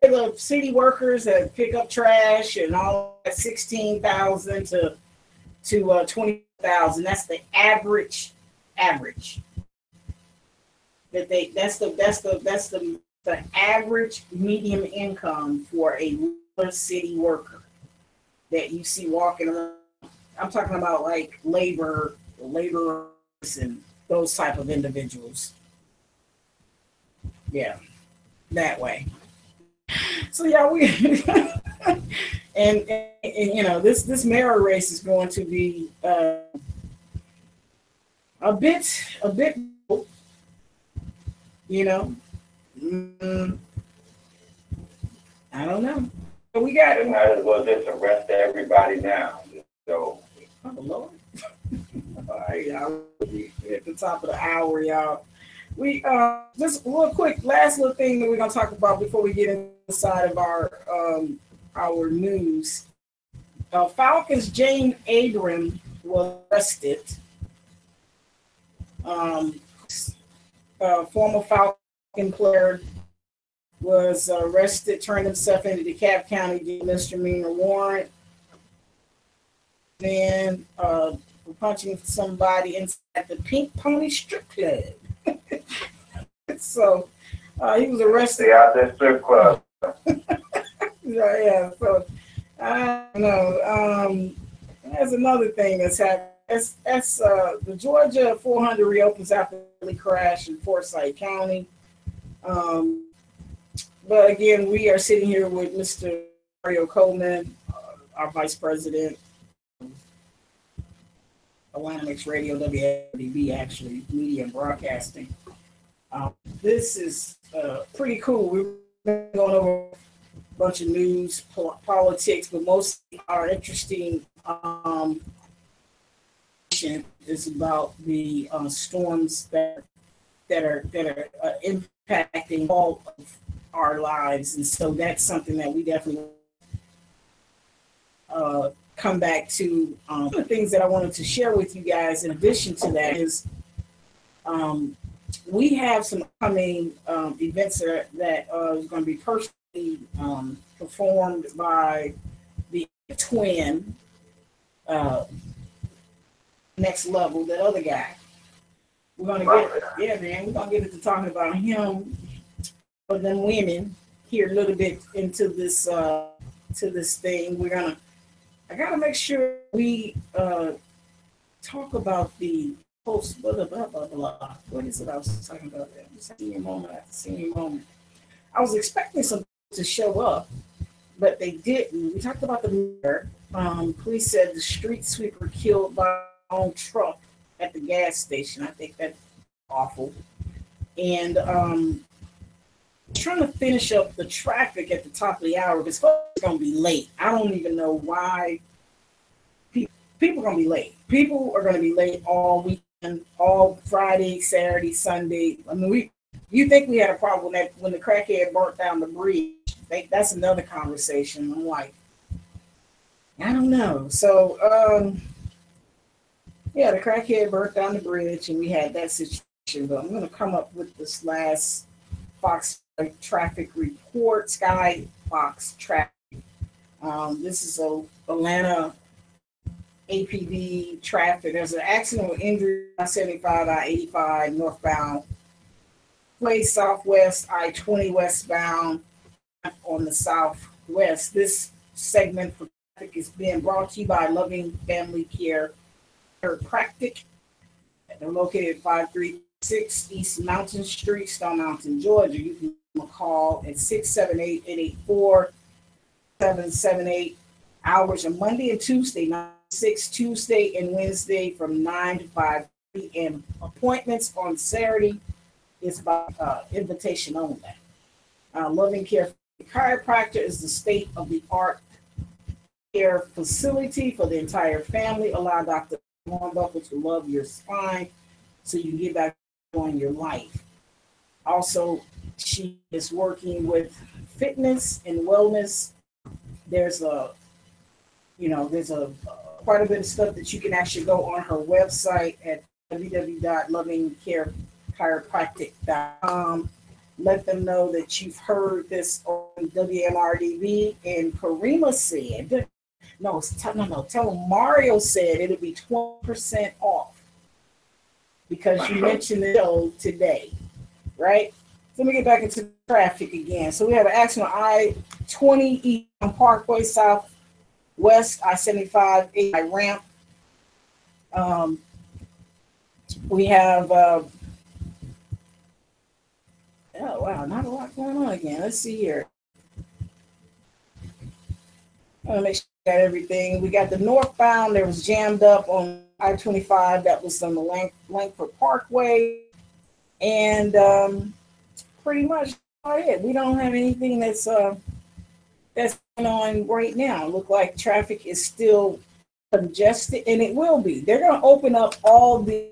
the city workers that pick up trash and all that, 16,000 to 20,000. That's the average. That's the average medium income for a regular city worker that you see walking around. I'm talking about like laborers and those type of individuals. Yeah, that way. So yeah, we and you know, this mayor race is going to be a bit, you know. I don't know. We got it. Might as well just arrest everybody now. So, oh Lord. All right, y'all. At the top of the hour, y'all. We just real quick, last little thing that we're gonna talk about before we get inside of our news. Falcons Jane Abram was arrested. Former Falcon player was arrested, turned himself into DeKalb County misdemeanor warrant. Then punching somebody inside the Pink Pony Strip Club. So he was arrested. out there strip club. Yeah, so I don't know. There's another thing that's happening. That's the Georgia 400 reopens after the crash in Forsyth County. But again, we are sitting here with Mr. Mario Coleman, our vice president, Atlanta Mix Radio, WAMR-DB, actually, media and broadcasting. This is pretty cool. We've been going over a bunch of news, politics, but mostly our interesting is about the storms that are impacting all of our lives, and so that's something that we definitely come back to. One of the things that I wanted to share with you guys, in addition to that, is we have some upcoming events that is going to be personally performed by the twin, Next Level, that other guy. We're gonna we're gonna get into talking about him, but then women here a little bit into this to this thing. I gotta make sure we talk about the post blah blah blah blah. What is it I was talking about? Senior moment after senior moment. I was expecting some to show up, but they didn't. We talked about the mayor. Police said the street sweeper killed by own truck at the gas station. I think that's awful. And trying to finish up the traffic at the top of the hour because folks are going to be late. I don't even know why people are going to be late. People are going to be late all weekend, all Friday, Saturday, Sunday. I mean, you think we had a problem when the crackhead burnt down the bridge. That's another conversation. I'm like, I don't know. So, yeah, the crackhead burnt down the bridge, and we had that situation. But I'm going to come up with this last Fox traffic report, Sky Fox traffic. This is Atlanta APD traffic. There's an accident with injury on 75, I-85 northbound. Place southwest, I-20 westbound on the southwest. This segment for traffic is being brought to you by Loving Family Care Chiropractic. They're located at 536 East Mountain Street, Stone Mountain, Georgia. You can call at 678-884-8255. 7, 8 hours on Monday and Tuesday, 9 to 6, Tuesday and Wednesday from 9 to 5, and appointments on Saturday is by invitation only. Loving Care Chiropractor is the state-of-the-art care facility for the entire family. Allow Dr. Hornbuckle to love your spine so you can get back on your life. Also, she is working with fitness and wellness. There's quite a bit of stuff that you can actually go on her website at www.lovingcarechiropractic.com. Let them know that you've heard this on WAMR-DB, and Kareema said, tell them Mario said it'll be 20% off because you mentioned the show today, right? So let me get back into traffic again. So we have an accident on I-20 East Parkway Southwest, I-75 AI ramp. We have, oh wow, not a lot going on again. Let's see here. I'm gonna make sure we got everything. We got the northbound, there was jammed up on I-25, that was on the Langford Parkway. And pretty much it. We don't have anything that's going on right now. Look like traffic is still congested, and it will be. They're going to open up all the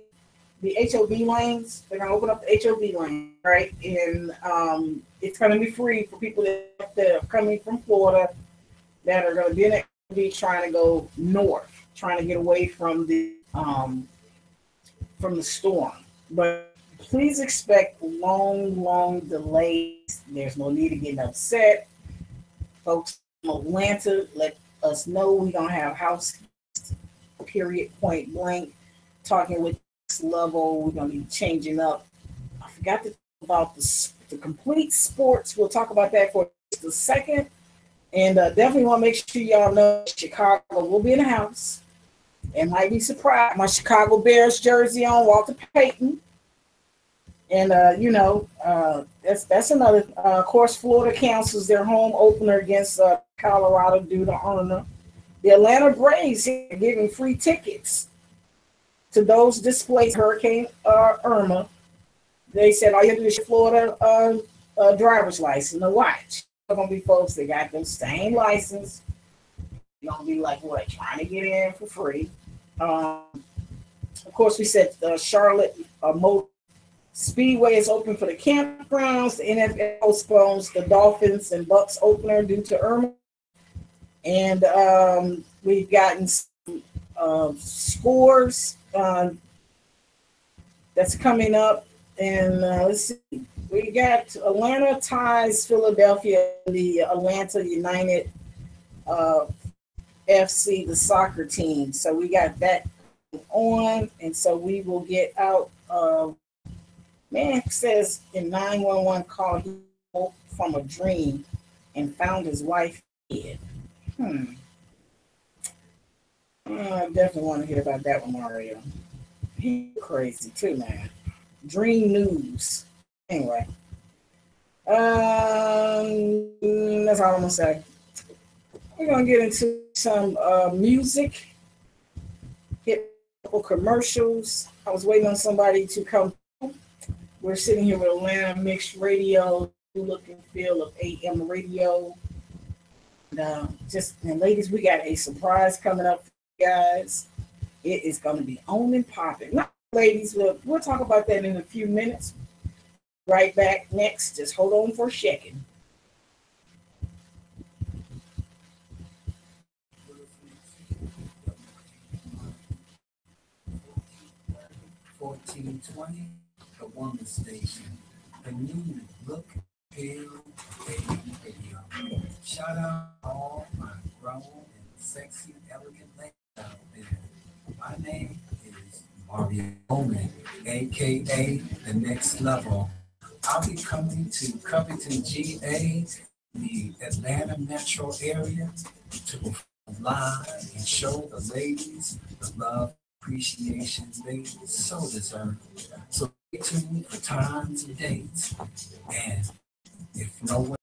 HOV lanes. They're going to open up the HOV lane, right? And it's going to be free for people that are coming from Florida that are going to be in the HOV trying to go north, trying to get away from the storm. But please expect long delays. There's no need to get upset. Folks in Atlanta, let us know we don't have house, period, point blank. Talking with this level, we're going to be changing up. I forgot to talk about the complete sports. We'll talk about that for just a second. And definitely want to make sure y'all know Chicago will be in the house. And might be surprised. My Chicago Bears jersey on, Walter Payton. And, that's another. Of course, Florida cancels their home opener against Colorado due to honor. The Atlanta Braves are giving free tickets to those displaced Hurricane Irma. They said, all you have to do is your Florida driver's license to watch. There's going to be folks that got them same license. You're going to be like, what, trying to get in for free. Of course, we said Charlotte Motor Speedway is open for the campgrounds. The NFL postpones the Dolphins and Bucks opener due to Irma. And we've gotten some scores that's coming up. And let's see. We got Atlanta ties Philadelphia, the Atlanta United FC, the soccer team. So we got that on. And so we will get out man says in 911 call he woke from a dream and found his wife dead. I definitely want to hear about that one, Mario. He's crazy too, man. Dream news. Anyway, that's all I'm gonna say. We're gonna get into some music. Hit a couple commercials. I was waiting on somebody to come. We're sitting here with Atlanta Mixed Radio, look and feel of AM radio. And ladies, we got a surprise coming up for you guys. It is going to be on and popping. Now, ladies, we'll talk about that in a few minutes. Right back next. Just hold on for a second. $14.20, the Woman Station, the new look, feel, radio. Shout out all my grown and sexy, elegant ladies out there. My name is Mario Coleman, aka The Next Level. I'll be coming to Covington, GA, the Atlanta metro area, to perform live and show the ladies the love, appreciation they so deserve. So stay tuned for times and dates. And if no one